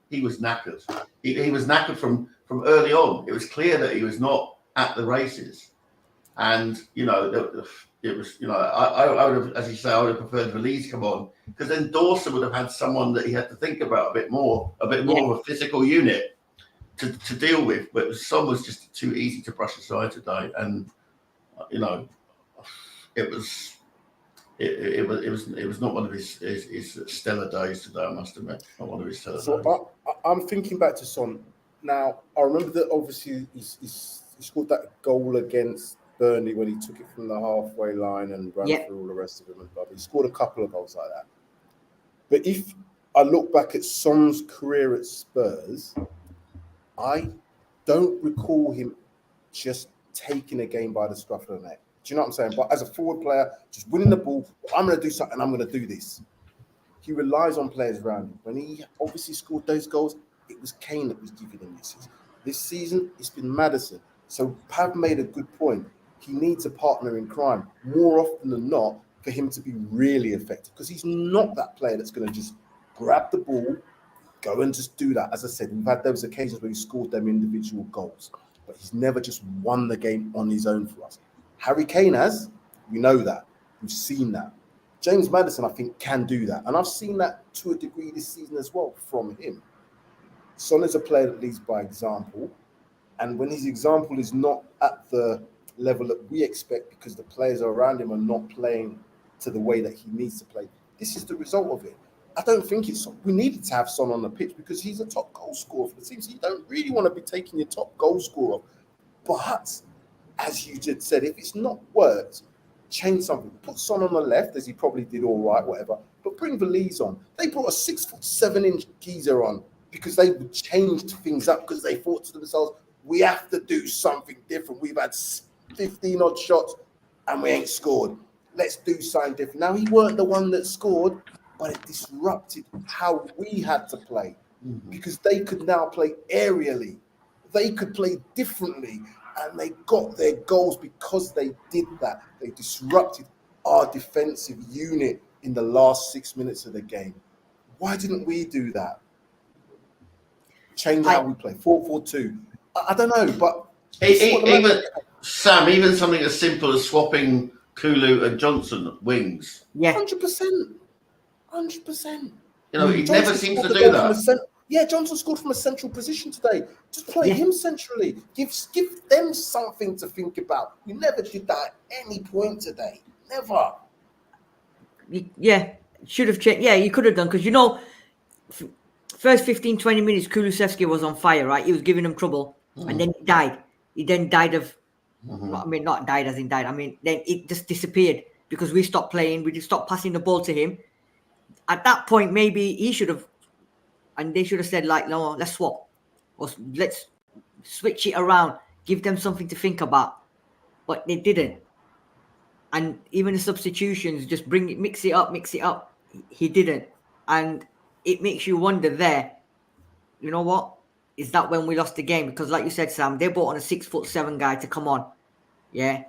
he was knackered. He was knackered from early on. It was clear that he was not at the races. And, it was, I would have, as you say, I would have preferred Valise come on, because then Dawson would have had someone that he had to think about a bit more of a physical unit to deal with. But Son was just too easy to brush aside today. And, it was not one of his stellar days today, I must admit. Not one of his stellar days. I'm thinking back to Son. Now, I remember that obviously he scored that goal against Burnley when he took it from the halfway line and ran through all the rest of them and blah. He scored a couple of goals like that. But if I look back at Son's career at Spurs, I don't recall him just taking a game by the scruff of the neck. Do you know what I'm saying? But as a forward player, just winning the ball, I'm going to do something, I'm going to do this. He relies on players around him. When he obviously scored those goals, it was Kane that was giving him this. This season, it's been Maddison. So Pav made a good point. He needs a partner in crime more often than not for him to be really effective, because he's not that player that's going to just grab the ball, go and just do that. As I said, we've had those occasions where he scored them individual goals, but he's never just won the game on his own for us. Harry Kane has, we know that. We've seen that. James Maddison, I think, can do that. And I've seen that to a degree this season as well from him. Son is a player that leads by example. And when his example is not at the level that we expect because the players around him are not playing to the way that he needs to play, this is the result of it. I don't think we needed to have Son on the pitch because he's a top goal scorer for the team. So you don't really want to be taking your top goal scorer. But as you just said, if it's not worked, change something. Put Son on the left, as he probably did all right, whatever. But bring Valise on. They brought a 6'7" geezer on because they changed things up because they thought to themselves, we have to do something different. We've had 15 odd shots and we ain't scored. Let's do something different. Now, he weren't the one that scored, but it disrupted how we had to play because they could now play aerially. They could play differently. And they got their goals because they did that. They disrupted our defensive unit in the last 6 minutes of the game. Why didn't we do that? Change how we play. 4-4-2. I don't know, but even something as simple as swapping Kulu and Johnson wings. Yeah, 100%. 100%. He never seems to do that. Yeah, Johnson scored from a central position today. Just play him centrally. Give them something to think about. We never did that at any point today. Never. Yeah, should have changed. Yeah, you could have done, because, first 15, 20 minutes, Kulusevski was on fire, right? He was giving them trouble, and then he died. He then died of, Mhm. I mean, not died as in died. I mean, then it just disappeared because we stopped playing. We just stopped passing the ball to him. At that point, maybe he should have, and they should have said, like, no, let's swap. Or let's switch it around. Give them something to think about. But they didn't. And even the substitutions, just mix it up. He didn't. And it makes you wonder there, you know what? Is that when we lost the game? Because like you said, Sam, they brought on a 6'7" guy to come on. Yeah.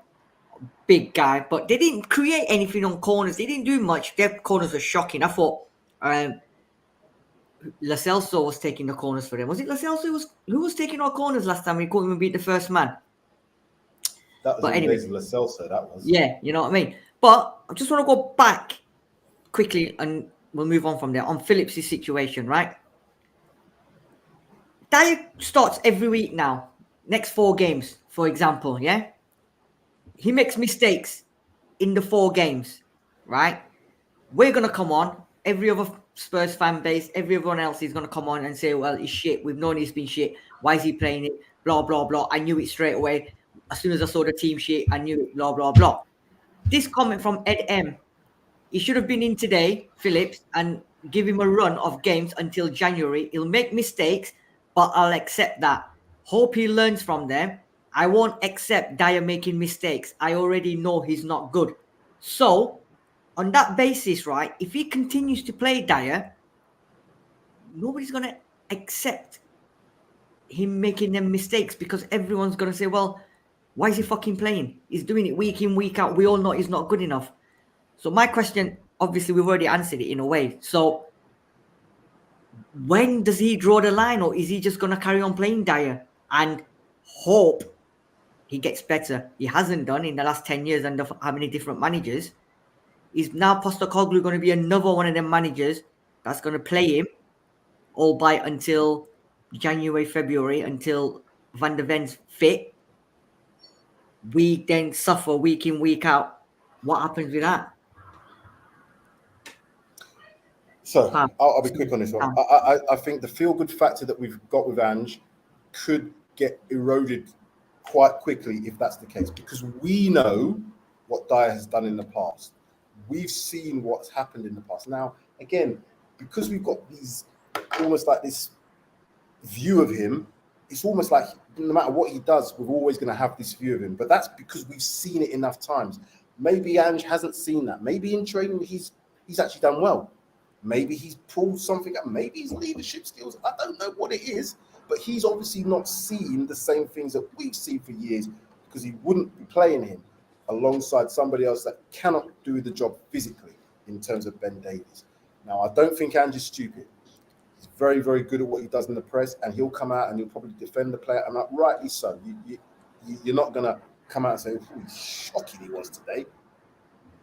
Big guy. But they didn't create anything on corners. They didn't do much. Their corners were shocking. I thought Lo Celso was taking the corners for them. Was it Lo Celso who was taking our corners last time? We couldn't even beat the first man. That was But in the anyway. days of Lo Celso, that was. Yeah, you know what I mean? But I just want to go back quickly and we'll move on from there on Phillips' situation, right? Dyer starts every week now. Next 4 games, for example, yeah? He makes mistakes in the 4 games, right? We're going to come on. Every other Spurs fan base, everyone else is going to come on and say, well, he's shit. We've known he's been shit. Why is he playing it? Blah, blah, blah. I knew it straight away. As soon as I saw the team sheet, I knew it. Blah, blah, blah. This comment from Ed M. He should have been in today, Phillips, and give him a run of games until January. He'll make mistakes, but I'll accept that. Hope he learns from them. I won't accept Dyer making mistakes. I already know he's not good. So, on that basis, right, if he continues to play Dyer, nobody's going to accept him making them mistakes because everyone's going to say, well, why is he fucking playing? He's doing it week in, week out. We all know he's not good enough. So my question, obviously, we've already answered it in a way. So when does he draw the line, or is he just going to carry on playing Dyer and hope he gets better? He hasn't done in the last 10 years under how many different managers. Is now Postecoglou going to be another one of them managers that's going to play him, albeit until January, February, until Van der Ven's fit? We then suffer week in, week out. What happens with that? So I'll be quick on this one. I think the feel-good factor that we've got with Ange could get eroded quite quickly if that's the case, because we know what Dyer has done in the past. We've seen what's happened in the past. Now, again, because we've got these almost like this view of him, it's almost like no matter what he does, we're always going to have this view of him. But that's because we've seen it enough times. Maybe Ange hasn't seen that. Maybe in training he's actually done well. Maybe he's pulled something up. Maybe his leadership skills. I don't know what it is, but he's obviously not seen the same things that we've seen for years, because he wouldn't be playing him alongside somebody else that cannot do the job physically in terms of Ben Davies. Now, I don't think Ange is stupid. He's very, very good at what he does in the press, and he'll come out and he'll probably defend the player, and rightly so. You're not going to come out and say, oh, he's shocking he was today.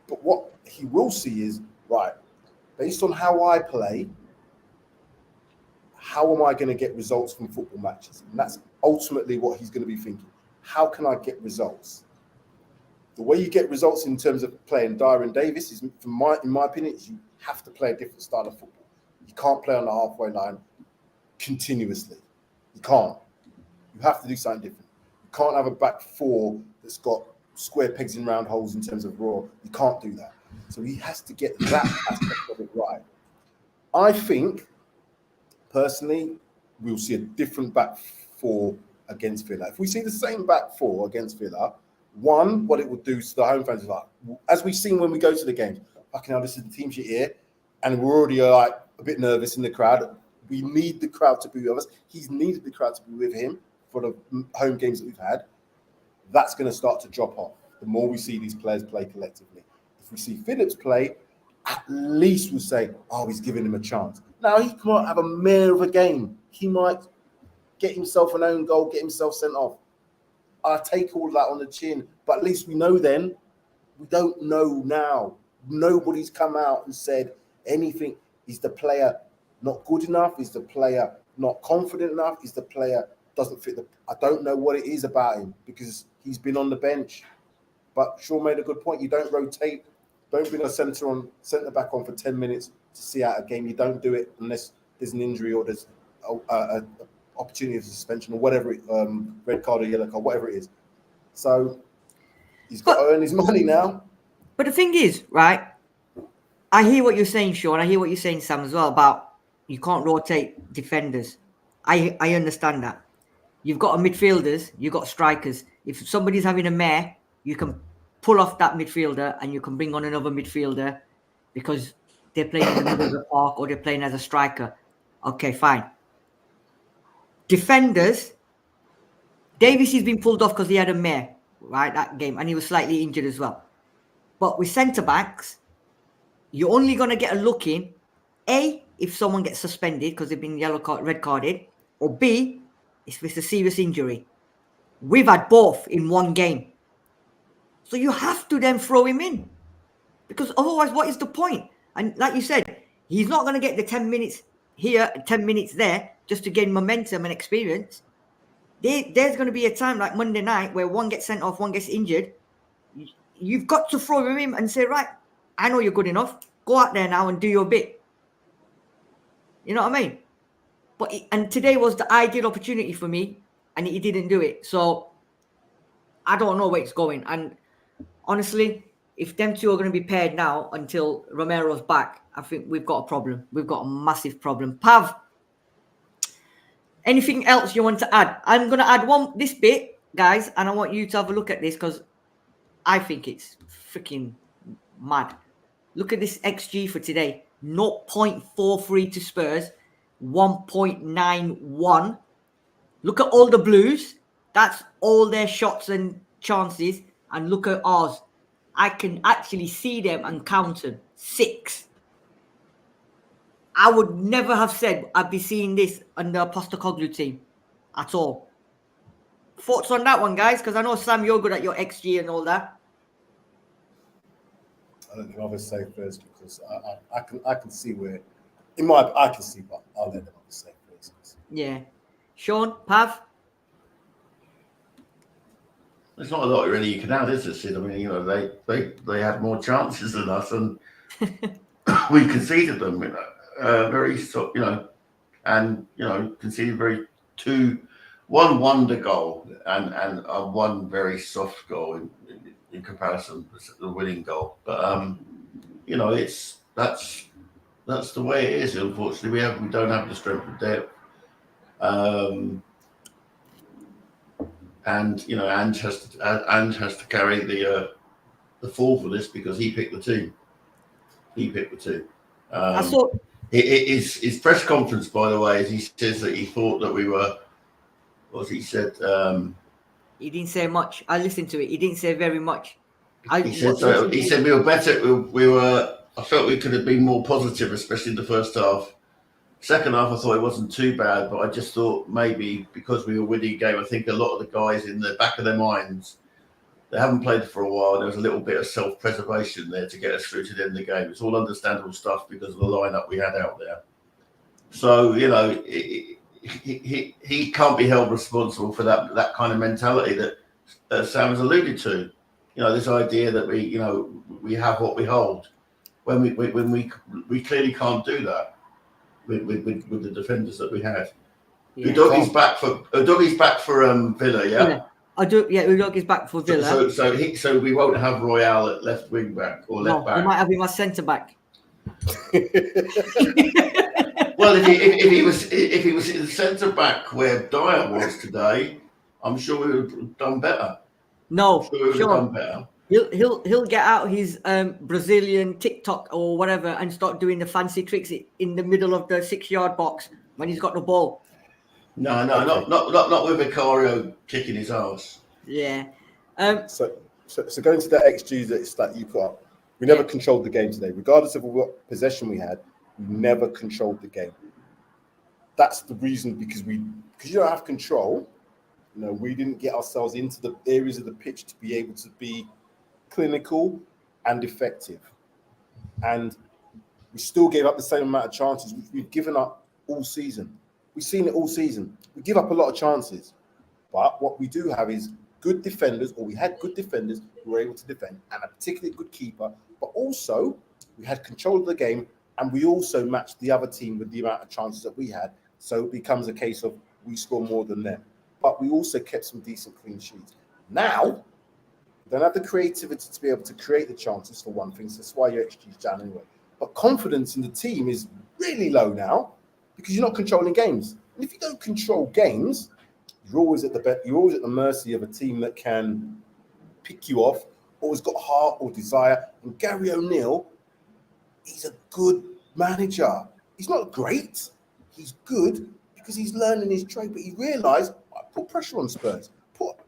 But what he will see is, right, based on how I play, how am I going to get results from football matches? And that's ultimately what he's going to be thinking. How can I get results? The way you get results in terms of playing Dyer and Davis is, in my opinion, is you have to play a different style of football. You can't play on the halfway line continuously. You can't. You have to do something different. You can't have a back 4 that's got square pegs in round holes in terms of raw. You can't do that. So he has to get that aspect of it right. I think, personally, we'll see a different back 4 against Villa. If we see the same back 4 against Villa, one, what it would do to the home fans is like, as we've seen when we go to the games, fucking hell, this is the team sheet here, and we're already like a bit nervous in the crowd. We need the crowd to be with us. He's needed the crowd to be with him for the home games that we've had. That's going to start to drop off the more we see these players play collectively. If we see Phillips play, at least we'll say, oh, he's giving him a chance. Now, he might have a mare of a game. He might get himself an own goal, get himself sent off. I take all of that on the chin, but at least we know then. We don't know now. Nobody's come out and said anything. Is the player not good enough? Is the player not confident enough? Is the player doesn't fit I don't know what it is about him, because he's been on the bench. But Sean made a good point. You don't rotate. Don't bring a centre back on for 10 minutes to see out a game. You don't do it unless there's an injury or there's opportunity of suspension or whatever, red card or yellow card, whatever it is. So he's got to earn his money now. But the thing is, right, I hear what you're saying, Sean. I hear what you're saying, Sam, as well, about you can't rotate defenders. I understand that. You've got midfielders, you've got strikers. If somebody's having a mare, you can pull off that midfielder and you can bring on another midfielder because they're playing in the middle of the park or they're playing as a striker. Okay, fine. Defenders, Davies has been pulled off because he had a mare, right, that game, and he was slightly injured as well. But with centre-backs, you're only going to get a look in, A, if someone gets suspended because they've been red carded, or B, if it's a serious injury. We've had both in one game. So you have to then throw him in. Because otherwise, what is the point? And like you said, he's not going to get the 10 minutes here, 10 minutes there, just to gain momentum and experience. There's going to be a time like Monday night where one gets sent off, one gets injured. You've got to throw him in and say, right, I know you're good enough. Go out there now and do your bit. You know what I mean? And today was the ideal opportunity for me, and he didn't do it. So I don't know where it's going. And honestly, if them two are going to be paired now until Romero's back, I think we've got a problem. We've got a massive problem. Pav, anything else you want to add? I'm going to add this bit, guys, and I want you to have a look at this because I think it's freaking mad. Look at this XG for today. 0.43 to Spurs, 1.91. Look at all the Blues. That's all their shots and chances. And look at ours. I can actually see them and count them. 6. I would never have said I'd be seeing this under a Postecoglou team at all. Thoughts on that one, guys? Because I know, Sam, you're good at your XG and all that. I don't think I'll say first because I can see where, I can see, but I'll let them say first. Yeah. Sean, Pav? There's not a lot really you can add, is there, Sid? I mean, you know, they had more chances than us, and we conceded them. Conceded one wonder goal and one very soft goal in comparison to the winning goal. But that's the way it is. Unfortunately, we don't have the strength of depth. And Ange has to carry the fall for this because he picked the team. I saw his press conference, by the way, he says that he thought that we were. What he said? He didn't say much. I listened to it. He didn't say very much. He said we were better. We were. I felt we could have been more positive, especially in the first half. Second half, I thought it wasn't too bad, but I just thought maybe because we were winning a game, I think a lot of the guys in the back of their minds, they haven't played for a while. There was a little bit of self-preservation there to get us through to the end of the game. It's all understandable stuff because of the lineup we had out there. So, he can't be held responsible for that kind of mentality that Sam has alluded to. This idea that we have what we hold when we clearly can't do that with the defenders that we had. Yeah. Udogie's back for Villa, yeah. Udogie's back for Villa. So we won't have Royale at left wing back or left back. We might have him as centre back. Well, if he was in centre back where Dyer was today, I'm sure we would have done better. No, Sure. He'll get out his Brazilian TikTok or whatever and start doing the fancy tricks in the middle of the 6-yard box when he's got the ball. No, okay. not with Vicario kicking his ass. Yeah. So going to the XG that you put up, we never controlled the game today, regardless of what possession we had. We never controlled the game. That's the reason because you don't have control. We didn't get ourselves into the areas of the pitch to be able to be clinical and effective, and we still gave up the same amount of chances which we've given up all season. We've seen it all season. We give up a lot of chances, but what we do have is good defenders, or we had good defenders who were able to defend, and a particularly good keeper. But also, we had control of the game, and we also matched the other team with the amount of chances that we had. So it becomes a case of we score more than them. But we also kept some decent clean sheets. Now, we don't have the creativity to be able to create the chances for one thing, so that's why your XG is down anyway. But confidence in the team is really low now because you're not controlling games. And if you don't control games, you're always at the mercy of a team that can pick you off, or has got heart or desire. And Gary O'Neill, he's a good manager. He's not great. He's good because he's learning his trade. But he realised, put pressure on Spurs.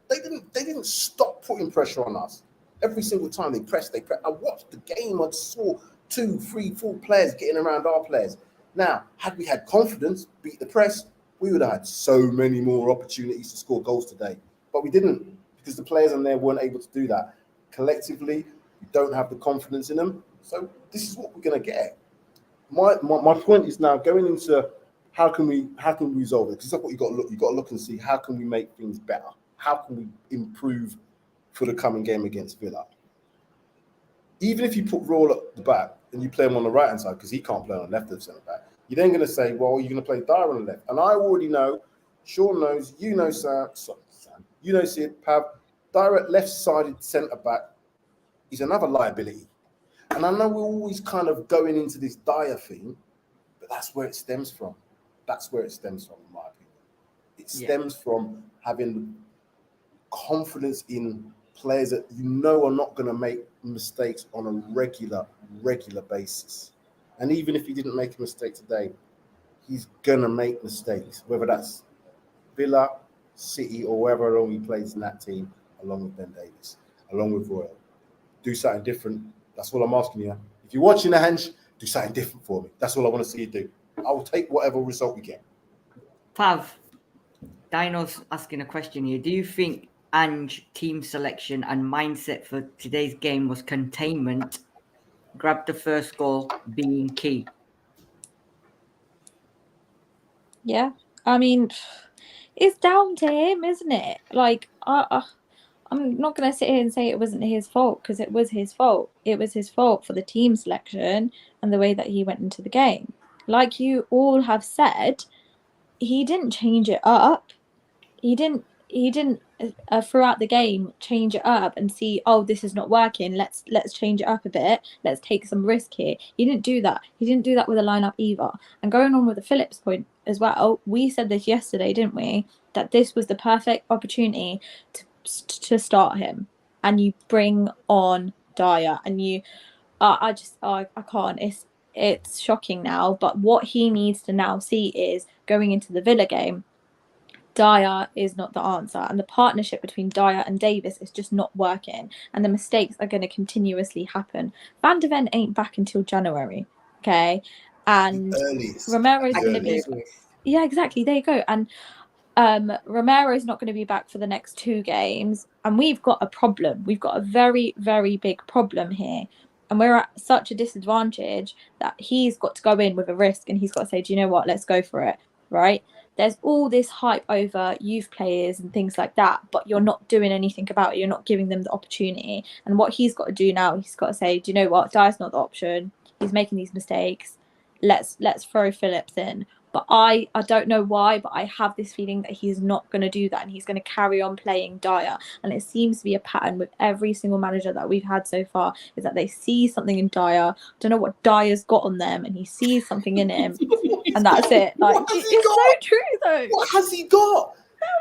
They didn't stop putting pressure on us. Every single time they pressed. I watched the game. I saw 2, 3, 4 players getting around our players. Now, had we had confidence, beat the press, we would have had so many more opportunities to score goals today. But we didn't because the players on there weren't able to do that. Collectively, we don't have the confidence in them. So this is what we're going to get. My point is now going into how can we resolve it? Because that's what you got to look. You got to look and see how can we make things better. How can we improve for the coming game against Villa? Even if you put Raul at the back and you play him on the right hand side because he can't play on the left of the centre back, you're then going to say, well, you're going to play Dyer on the left. And I already know, Sean knows, you know, Sam, you know, Sid, Pav, Dyer at left-sided centre back is another liability. And I know we're always kind of going into this Dyer thing, but that's where it stems from. That's where it stems from, in my opinion. It stems from having confidence in players that you know are not going to make mistakes on a regular basis. And even if he didn't make a mistake today, he's going to make mistakes, whether that's Villa, City, or wherever along he plays in that team, along with Ben Davies, along with Royal. Do something different. That's all I'm asking you. If you're watching the Henge, do something different for me. That's all I want to see you do. I will take whatever result we get. Pav, Dino's asking a question here. Do you think Ange team selection and mindset for today's game was containment, grab the first goal being key? Yeah, I mean, it's down to him, isn't it? Like, I'm not going to sit here and say it wasn't his fault because it was his fault. It was his fault for the team selection and the way that he went into the game. Like you all have said, he didn't change it up. He didn't throughout the game change it up and see, oh, this is not working. Let's change it up a bit. Let's take some risk here. He didn't do that. He didn't do that with a lineup either. And going on with the Phillips point as well, we said this yesterday, didn't we? That this was the perfect opportunity to start him, and you bring on Dyer, and you, I can't. It's shocking now. But what he needs to now see is going into the Villa game, Dyer is not the answer, and the partnership between Dyer and Davis is just not working, and the mistakes are going to continuously happen. Van de Ven ain't back until January, okay? And Romero's going to be... Yeah, exactly. There you go. And Romero's not going to be back for the next 2 games, and we've got a problem. We've got a very, very big problem here, and we're at such a disadvantage that he's got to go in with a risk, and he's got to say, do you know what? Let's go for it, right? There's all this hype over youth players and things like that, but you're not doing anything about it. You're not giving them the opportunity. And what he's got to do now, he's got to say, do you know what? Dyer's not the option. He's making these mistakes. Let's throw Phillips in. But I don't know why, but I have this feeling that he's not going to do that, and he's going to carry on playing Dyer. And it seems to be a pattern with every single manager that we've had so far, is that they see something in Dyer. Don't know what Dyer's got on them, and he sees something in him, and that's it. Like, it's so true, though. What has he got?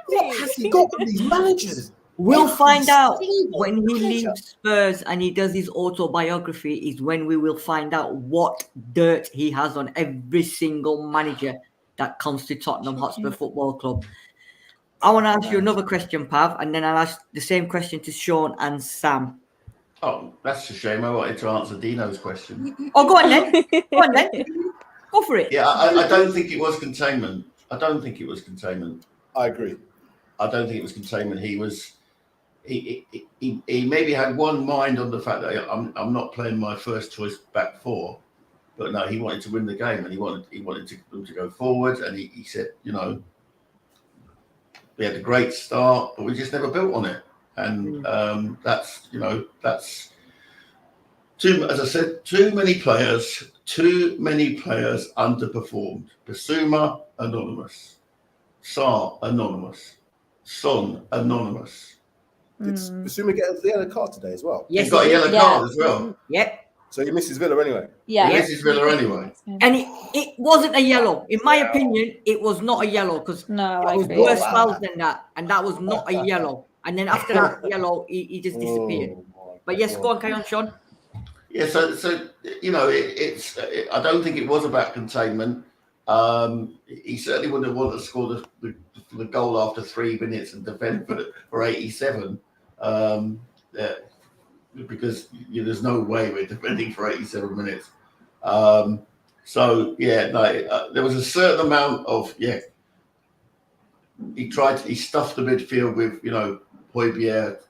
What has he got with these managers? We'll find out when he leaves Spurs and he does his autobiography, is when we will find out what dirt he has on every single manager that comes to Tottenham Hotspur Football Club. I want to ask you another question, Pav, and then I'll ask the same question to Sean and Sam. Oh, that's a shame. I wanted to answer Dino's question. Oh, go on then. Go for it. Yeah, I don't think it was containment. I agree. I don't think it was containment. He maybe had one mind on the fact that I'm not playing my first choice back 4, but no, he wanted to win the game, and he wanted them to go forward, and he said, you know, we had a great start, but we just never built on it, and that's too. As I said, too many players underperformed. Basuma, anonymous. Sarr, anonymous. Son, anonymous. Did Basuma get a yellow card today as well? Yes, He's got a he did. yellow card as well. Yep. So he misses Villa anyway. Yeah. He misses Villa anyway. And it wasn't a yellow. In my opinion, it was not a yellow because No, I there was agree. worse Wow. fouls than that. And that was not a yellow. And then after that yellow, he just disappeared. Oh, But yes, go on, carry on, Sean. Yeah, so you know, I don't think it was about containment. He certainly wouldn't have wanted to score the goal after 3 minutes and defend for 87. Because there's no way we're defending for 87 minutes. So yeah, no, there was a certain amount of He stuffed the midfield with Højbjerg,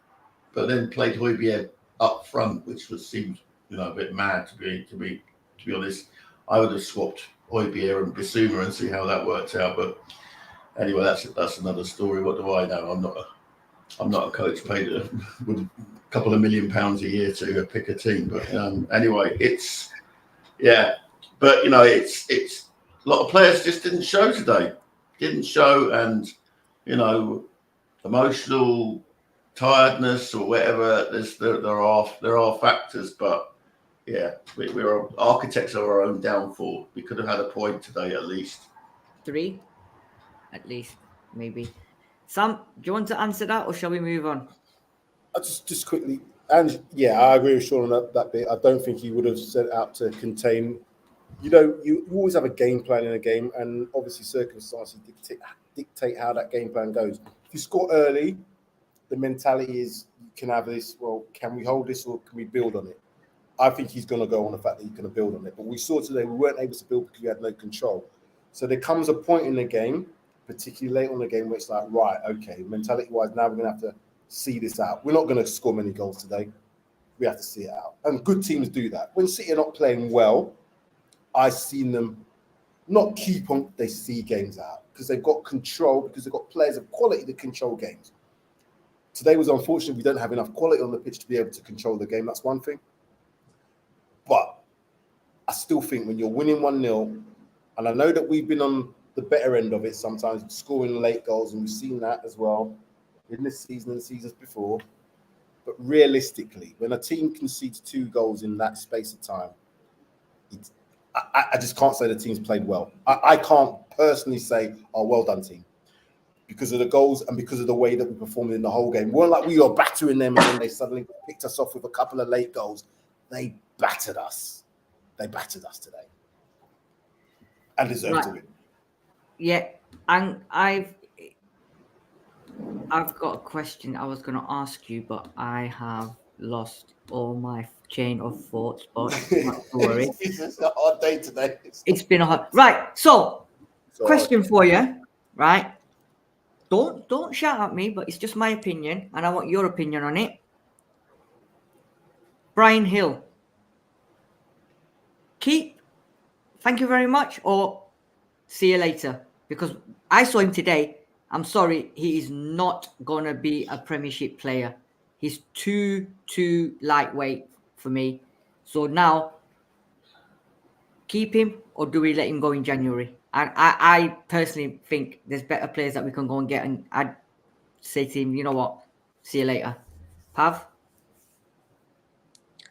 but then played Højbjerg up front, which seemed a bit mad to be honest. I would have swapped Højbjerg and Bissouma and see how that worked out. But anyway, that's another story. What do I know? I'm not a coach paid with a couple of £1 million a year to pick a team. But anyway, but it's a lot of players just didn't show today. And emotional tiredness or whatever. There are factors, but we're architects of our own downfall. We could have had a point today at least. 3, at least, maybe. Sam, do you want to answer that, or shall we move on? Just quickly, and I agree with Sean on that bit. I don't think he would have set out to contain. You always have a game plan in a game, and obviously circumstances dictate how that game plan goes. If you score early, the mentality is you can have this. Well, can we hold this or can we build on it? I think he's going to go on the fact that he's going to build on it. But we saw today we weren't able to build because we had no control. So there comes a point in the game, particularly late on the game, where it's like, right, okay, mentality-wise, now we're going to have to see this out. We're not going to score many goals today. We have to see it out. And good teams do that. When City are not playing well, I've seen them not keep on, they see games out because they've got control, because they've got players of quality to control games. Today was unfortunate. We don't have enough quality on the pitch to be able to control the game. That's one thing. But I still think when you're winning 1-0, and I know that we've been on the better end of it sometimes, scoring late goals, and we've seen that as well in this season and seasons before. But realistically, when a team concedes 2 goals in that space of time, I just can't say the team's played well. I can't personally say, oh, well done, team, because of the goals and because of the way that we performed in the whole game. We weren't like we were battering them and then they suddenly picked us off with a couple of late goals. They battered us. They battered us today. And deserved to win. Yeah, and I've got a question I was going to ask you, but I have lost all my chain of thoughts. But not to worry. It's a hard day today. It's been a hard. Right. So question for you. Right. Don't shout at me, but it's just my opinion, and I want your opinion on it. Brian Hill. Keep. Thank you very much, or see you later. Because I saw him today. I'm sorry, he is not going to be a Premiership player. He's too lightweight for me. So now, keep him, or do we let him go in January? And I personally think there's better players that we can go and get. And I'd say to him, you know what? See you later. Pav?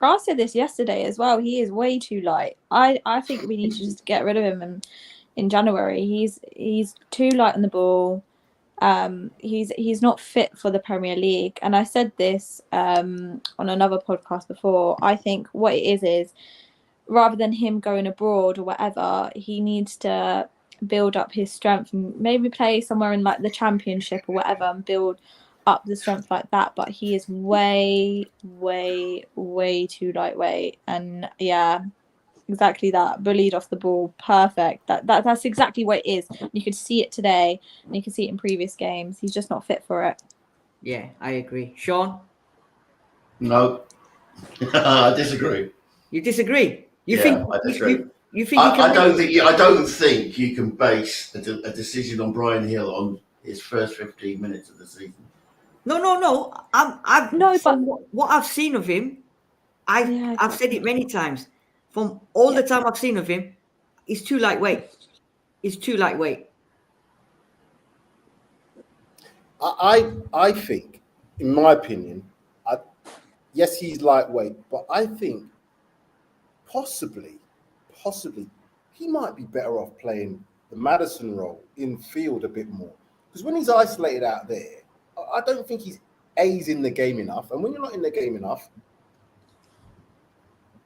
I said this yesterday as well. He is way too light. I think we need to just get rid of him in January. He's too light on the ball. He's not fit for the Premier League. And I said this on another podcast before. I think what it is rather than him going abroad or whatever, he needs to build up his strength and maybe play somewhere in like the Championship or whatever and build up the strength like that. But he is way too lightweight. And yeah, exactly that. Bullied off the ball. Perfect. That's exactly what it is. You could see it today and you can see it in previous games. He's just not fit for it. Yeah, I agree. Sean? No. I disagree. You disagree? I disagree. You think I don't think you can base a decision on Brian Hill on his first 15 minutes of the season. No. What I've seen of him, I've said it many times. From all the time I've seen of him, he's too lightweight. He's too lightweight. I think, in my opinion, yes, he's lightweight, but I think possibly, he might be better off playing the Maddison role in field a bit more. Because when he's isolated out there, I don't think he's in the game enough. And when you're not in the game enough,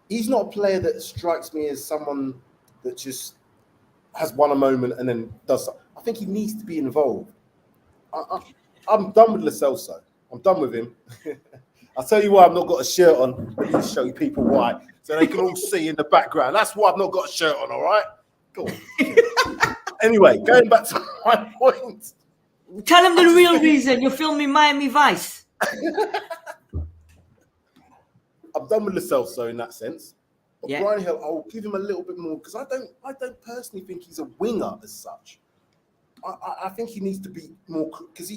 he's not a player that strikes me as someone that just has won a moment and then does something. I think he needs to be involved. I'm done with Lo Celso. I'm done with him. I'll tell you why I've not got a shirt on. Let me show you people why, so they can all see in the background. That's why I've not got a shirt on, all right? Go on. Anyway, going back to my point. Tell him the real reason you're filming Miami Vice. I'm done with Lo Celso in that sense. But Yeah. Brian Hill, I'll give him a little bit more because I don't personally think he's a winger as such. I think he needs to be more because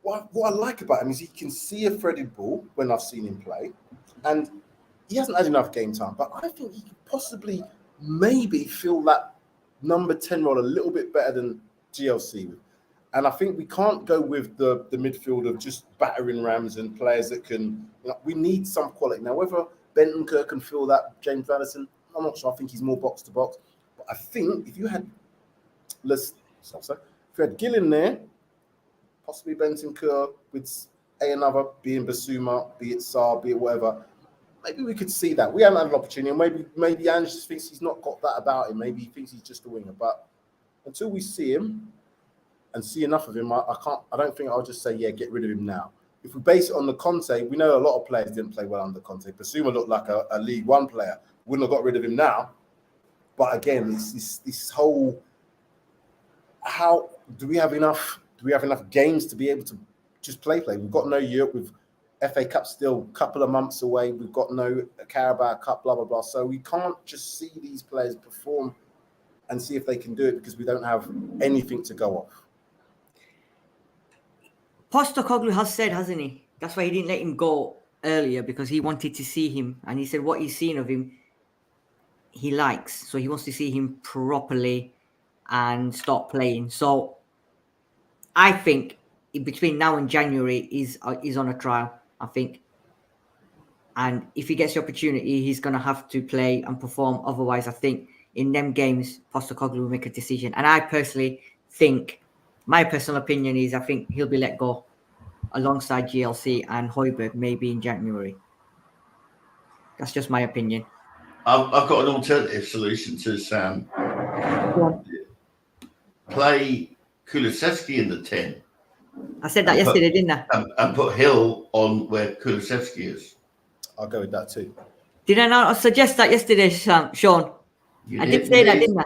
what I like about him is he can see a threaded ball when I've seen him play, and he hasn't had enough game time. But I think he could possibly maybe fill that number 10 role a little bit better than GLC. And I think we can't go with the midfield of just battering rams and players that can. We need some quality now. Whether Bentancur can fill that, James Maddison, I'm not sure. I think he's more box to box. But I think if you had Gill in there, possibly Bentancur with another, be it Basuma, be it Sarr, be it whatever, maybe we could see that. We haven't had an opportunity, and maybe Ange just thinks he's not got that about him. Maybe he thinks he's just a winger. But until we see him and see enough of him, I don't think I'll just say, yeah, get rid of him now. If we base it on the Conte, we know a lot of players didn't play well under Conte. Basuma looked like a League One player. Wouldn't have got rid of him now. But again, it's this whole, how do we have enough games to be able to just play? We've got no Europe, with FA Cup still a couple of months away. We've got no Carabao Cup, blah, blah, blah. So we can't just see these players perform and see if they can do it because we don't have anything to go off. Postecoglou has said, hasn't he? That's why he didn't let him go earlier, because he wanted to see him. And he said what he's seen of him, he likes. So he wants to see him properly and start playing. So I think between now and January is on a trial, I think. And if he gets the opportunity, he's going to have to play and perform. Otherwise, I think in them games, Postecoglou will make a decision. And I personally think, my personal opinion is, I think he'll be let go alongside GLC and Højbjerg maybe in January. That's just my opinion. I've got an alternative solution to Sam. Play Kulusevski in the 10. I said that yesterday, didn't I? And put Hill on where Kulusevski is. I'll go with that too. Did I not suggest that yesterday, Sean? I did say that, didn't I?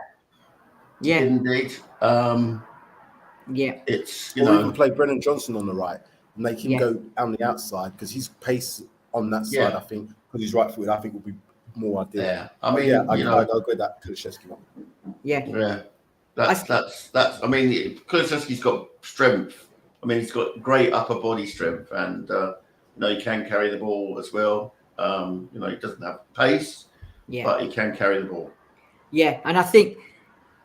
Yeah. Indeed. Yeah. It's, or even play Brennan Johnson on the right, make him go on the outside, because his pace on that side, I think, because he's right footed, I think would be more ideal. Yeah. I mean, I'll go with that Kulusevski one. Yeah. Yeah. That's I mean, Kulusevski's got strength. I mean, he's got great upper body strength, and he can carry the ball as well. He doesn't have pace, but he can carry the ball. Yeah, and I think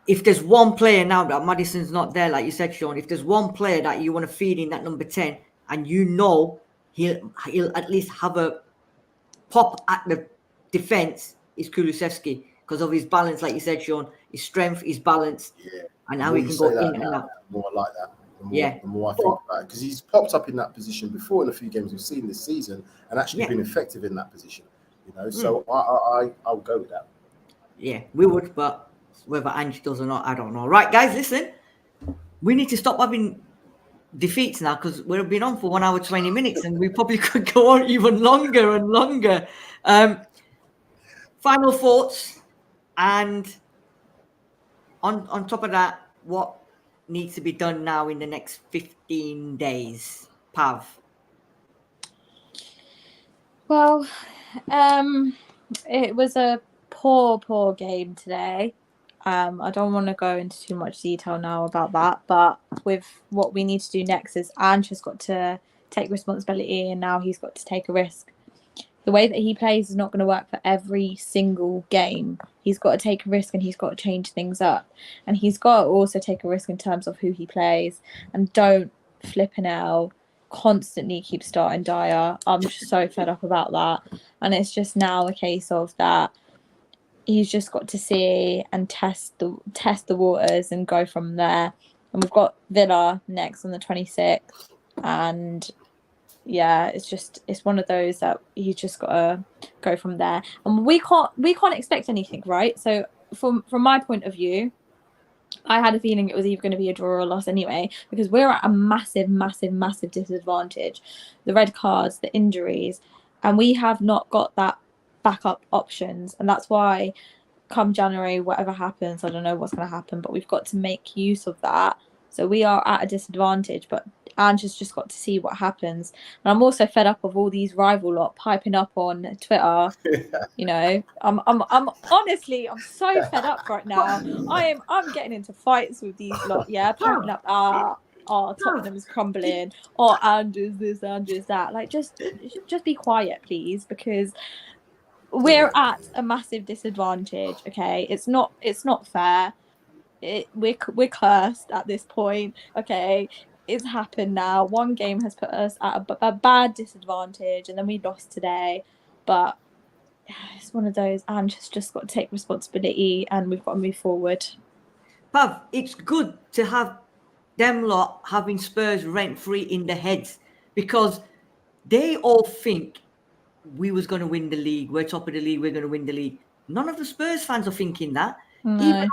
if there's one player now that Maddison's not there, like you said, Sean, if there's one player that you want to feed in that number 10, and he'll at least have a pop at the defense, is Kulusevski, because of his balance, like you said, Sean, his strength, his balance, and how he can go in and out. More like that. The more I think about it, because he's popped up in that position before in a few games we've seen this season, and actually been effective in that position. So I'll go with that. Yeah, we would, but whether Ange does or not, I don't know. Right, guys, listen, we need to stop having defeats now, because we've been on for 1 hour 20 minutes, and we probably could go on even longer and longer. Final thoughts, and on top of that, what needs to be done now in the next 15 days? Pav? Well, it was a poor game today. I don't want to go into too much detail now about that, but with what we need to do next is Ange has got to take responsibility, and now he's got to take a risk. The way that he plays is not going to work for every single game. He's got to take a risk, and he's got to change things up. And he's got to also take a risk in terms of who he plays, and don't flipping hell, constantly keep starting Dyer. I'm just so fed up about that. And it's just now a case of that he's just got to see and test the waters and go from there. And we've got Villa next on the 26th. And yeah, it's one of those that he's just got to go from there. And we can't expect anything, right? So from my point of view, I had a feeling it was either going to be a draw or a loss anyway, because we're at a massive disadvantage. The red cards, the injuries, and we have not got that backup options. And that's why come January, whatever happens, I don't know what's going to happen, but we've got to make use of that. So we are at a disadvantage, but Ange has just got to see what happens. And I'm also fed up of all these rival lot piping up on Twitter. You know, I'm honestly, I'm so fed up right now. I'm getting into fights with these lot, yeah, piping up, Tottenham is crumbling, Ange is this, Ange is that. Like, just be quiet, please, because we're at a massive disadvantage. Okay, it's not fair. We're cursed at this point. Okay, it's happened now. One game has put us at a bad disadvantage, and then we lost today. But it's one of those. Ange has just got to take responsibility, and we've got to move forward. Pav, it's good to have them lot having Spurs rent-free in their heads, because they all think we was going to win the league. We're top of the league. We're going to win the league. None of the Spurs fans are thinking that. No.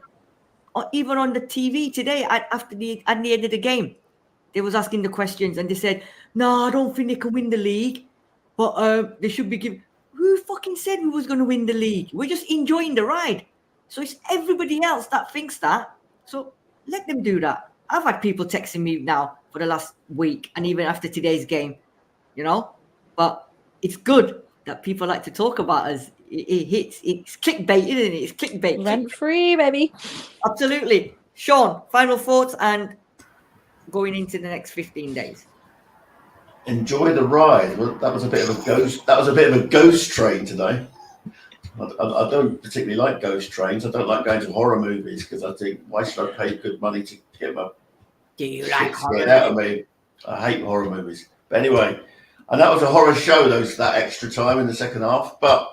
Even on the TV today, at the end of the game, they was asking the questions, and they said, "No, I don't think they can win the league, but they should be given." Who fucking said we was going to win the league? We're just enjoying the ride. So it's everybody else that thinks that. So let them do that. I've had people texting me now for the last week, and even after today's game, you know. But it's good that people like to talk about us. It's clickbait, isn't it? It's clickbait. Rent-free, baby. Absolutely. Sean, final thoughts and going into the next 15 days. Enjoy the ride. Well, that was a bit of a ghost. That was a bit of a ghost train today. I don't particularly like ghost trains. I don't like going to horror movies, because I think, why should I pay good money to get my Do you shit like horror? scared out of me? I hate horror movies. But anyway, and that was a horror show. That extra time in the second half, but.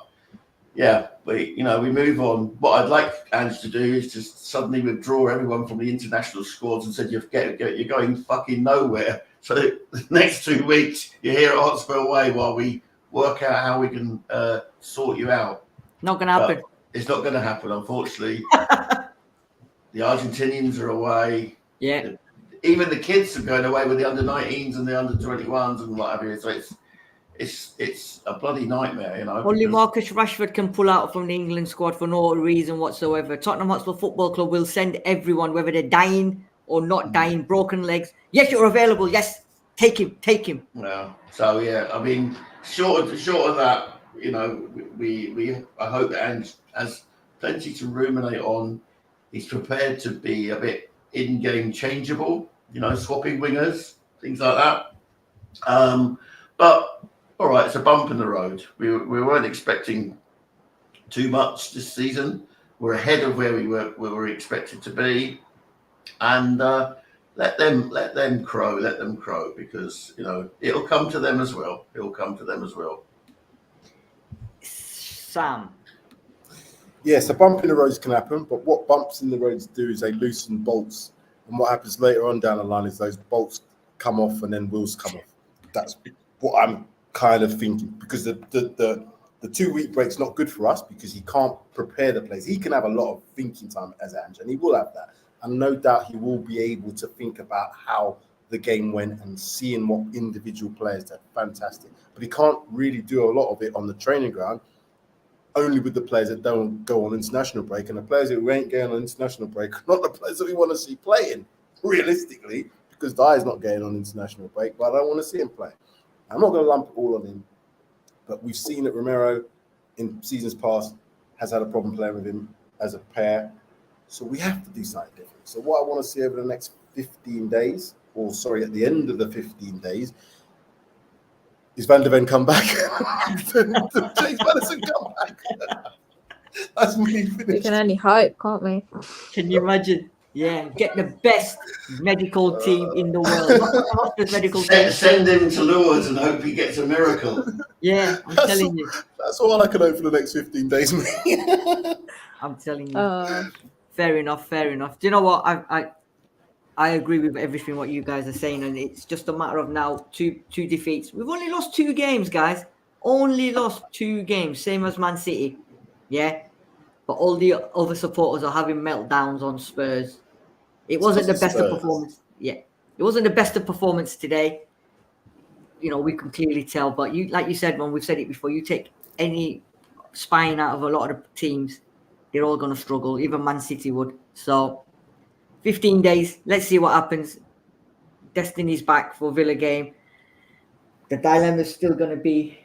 Yeah, we move on. What I'd like Ange to do is just suddenly withdraw everyone from the international squads and said, you're going fucking nowhere. So the next 2 weeks, you're here at Hotspur Way while we work out how we can sort you out. Not going to happen. But it's not going to happen, unfortunately. The Argentinians are away. Yeah. Even the kids are going away with the under-19s and the under-21s and what have you. So it's a bloody nightmare, you know. Only Marcus Rashford can pull out from the England squad for no reason whatsoever. Tottenham Hotspur Football Club will send everyone, whether they're dying or not dying, broken legs. Yes, you're available. Yes, take him. Yeah. So yeah, I mean, short of that, you know, I hope that Ange has plenty to ruminate on. He's prepared to be a bit in-game changeable, you know, swapping wingers, things like that. But all right, it's a bump in the road. We weren't expecting too much this season. We're ahead of where we were expected to be, and let them crow, because you know it'll come to them as well. Sam. Yes, a bump in the roads can happen, but what bumps in the roads do is they loosen bolts, and what happens later on down the line is those bolts come off and then wheels come off. That's what I'm kind of thinking, because the 2 week break's not good for us, because he can't prepare the players. He can have a lot of thinking time as Ange, and he will have that, and no doubt he will be able to think about how the game went and seeing what individual players did. Fantastic, but he can't really do a lot of it on the training ground, only with the players that don't go on international break, and the players who ain't going on international break are not the players that we want to see playing realistically, because Dyer's not getting on international break, but I don't want to see him play. I'm not going to lump it all on him, but we've seen that Romero in seasons past has had a problem playing with him as a pair. So we have to do something different. So what I want to see over the next 15 days, at the end of the 15 days, is Van der Ven come back. James Maddison come back. That's me finished. We can only hope, can't we? Can you imagine? Yeah, get the best medical team in the world. Not the Hotspurs medical team. Send him to Lourdes and hope he gets a miracle. Yeah, I'm telling you. That's all I can hope for the next 15 days, mate. I'm telling you. Fair enough. Do you know what? I agree with everything what you guys are saying, and it's just a matter of now two defeats. We've only lost 2 games, guys. Only lost 2 games, same as Man City. Yeah. But all the other supporters are having meltdowns on Spurs. It wasn't the best of performance. Yeah. It wasn't the best of performance today. You know, we can clearly tell. But you, like you said, when we've said it before, you take any spine out of a lot of the teams, they're all going to struggle. Even Man City would. So, 15 days. Let's see what happens. Destiny's back for Villa game. The dilemma is still going to be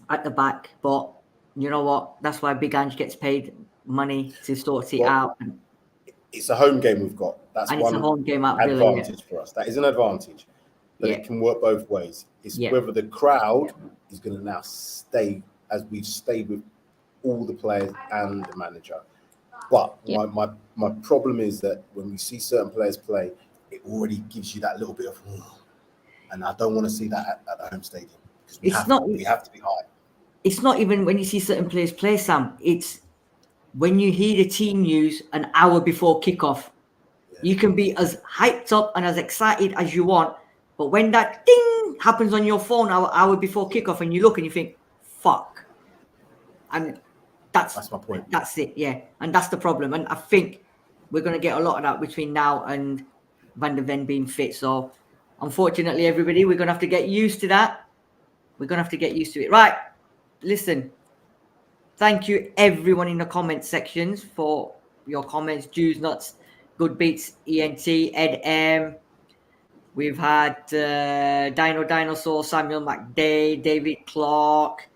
at the back. But you know what? That's why Big Ange gets paid money to sort it out. It's a home game we've got. That's and one it's a home game at advantage Villa, for us. That is an advantage. But it can work both ways. It's whether the crowd is going to now stay as we've stayed with all the players and the manager. But my problem is that when we see certain players play, it already gives you that little bit of, and I don't want to see that at the home stadium. We have to be high. It's not even when you see certain players play, Sam. It's when you hear the team news an hour before kickoff. You can be as hyped up and as excited as you want, but when that ding happens on your phone an hour before kickoff, and you look and you think, "Fuck," and that's my point. That's it, yeah, and that's the problem. And I think we're going to get a lot of that between now and Van der Ven being fit. So, unfortunately, everybody, we're going to have to get used to that. We're going to have to get used to it, right? Listen, thank you everyone in the comment sections for your comments. Jews Nuts, Good Beats, ENT, Ed M. We've had Dino Dinosaur, Samuel McDay, David Clark.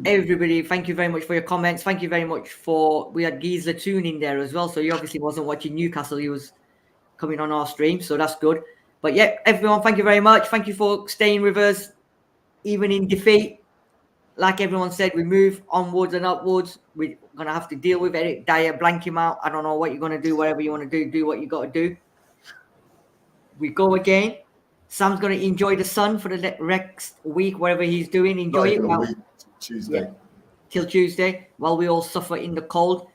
Everybody, thank you very much for your comments. Thank you very much we had Geezer Toon in there as well. So he obviously wasn't watching Newcastle. He was coming on our stream. So that's good. But yeah, everyone, thank you very much. Thank you for staying with us, even in defeat. Like everyone said, we move onwards and upwards. We're going to have to deal with Eric Dyer, blank him out. I don't know what you're going to do. Whatever you want to do what you got to do. We go again. Sam's going to enjoy the sun for the next week, whatever he's doing. Enjoy it. Well, Tuesday. Yeah, till Tuesday, while we all suffer in the cold.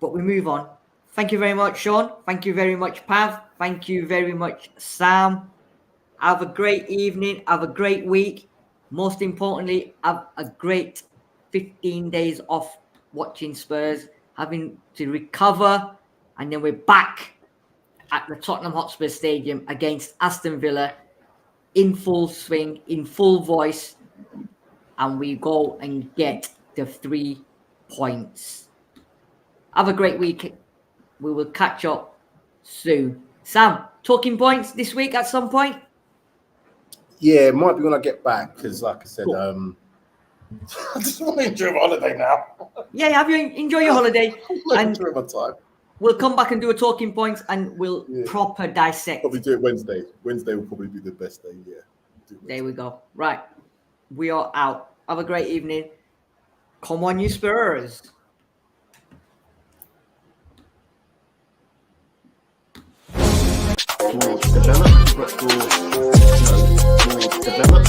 But we move on. Thank you very much, Sean. Thank you very much, Pav. Thank you very much, Sam. Have a great evening. Have a great week. Most importantly, have a great 15 days off watching Spurs, having to recover, and then we're back at the Tottenham Hotspur Stadium against Aston Villa in full swing, in full voice, and we go and get the 3 points. Have a great week. We will catch up soon. Sam, talking points this week at some point? Yeah, it might be when I get back, because like I said, I just want to enjoy my holiday now. Yeah, enjoy your holiday. And enjoy my time. We'll come back and do a talking points, and we'll proper dissect. Probably do it Wednesday. Wednesday will probably be the best day, There we go. Right. We are out. Have a great evening. Come on, you Spurs. Develop,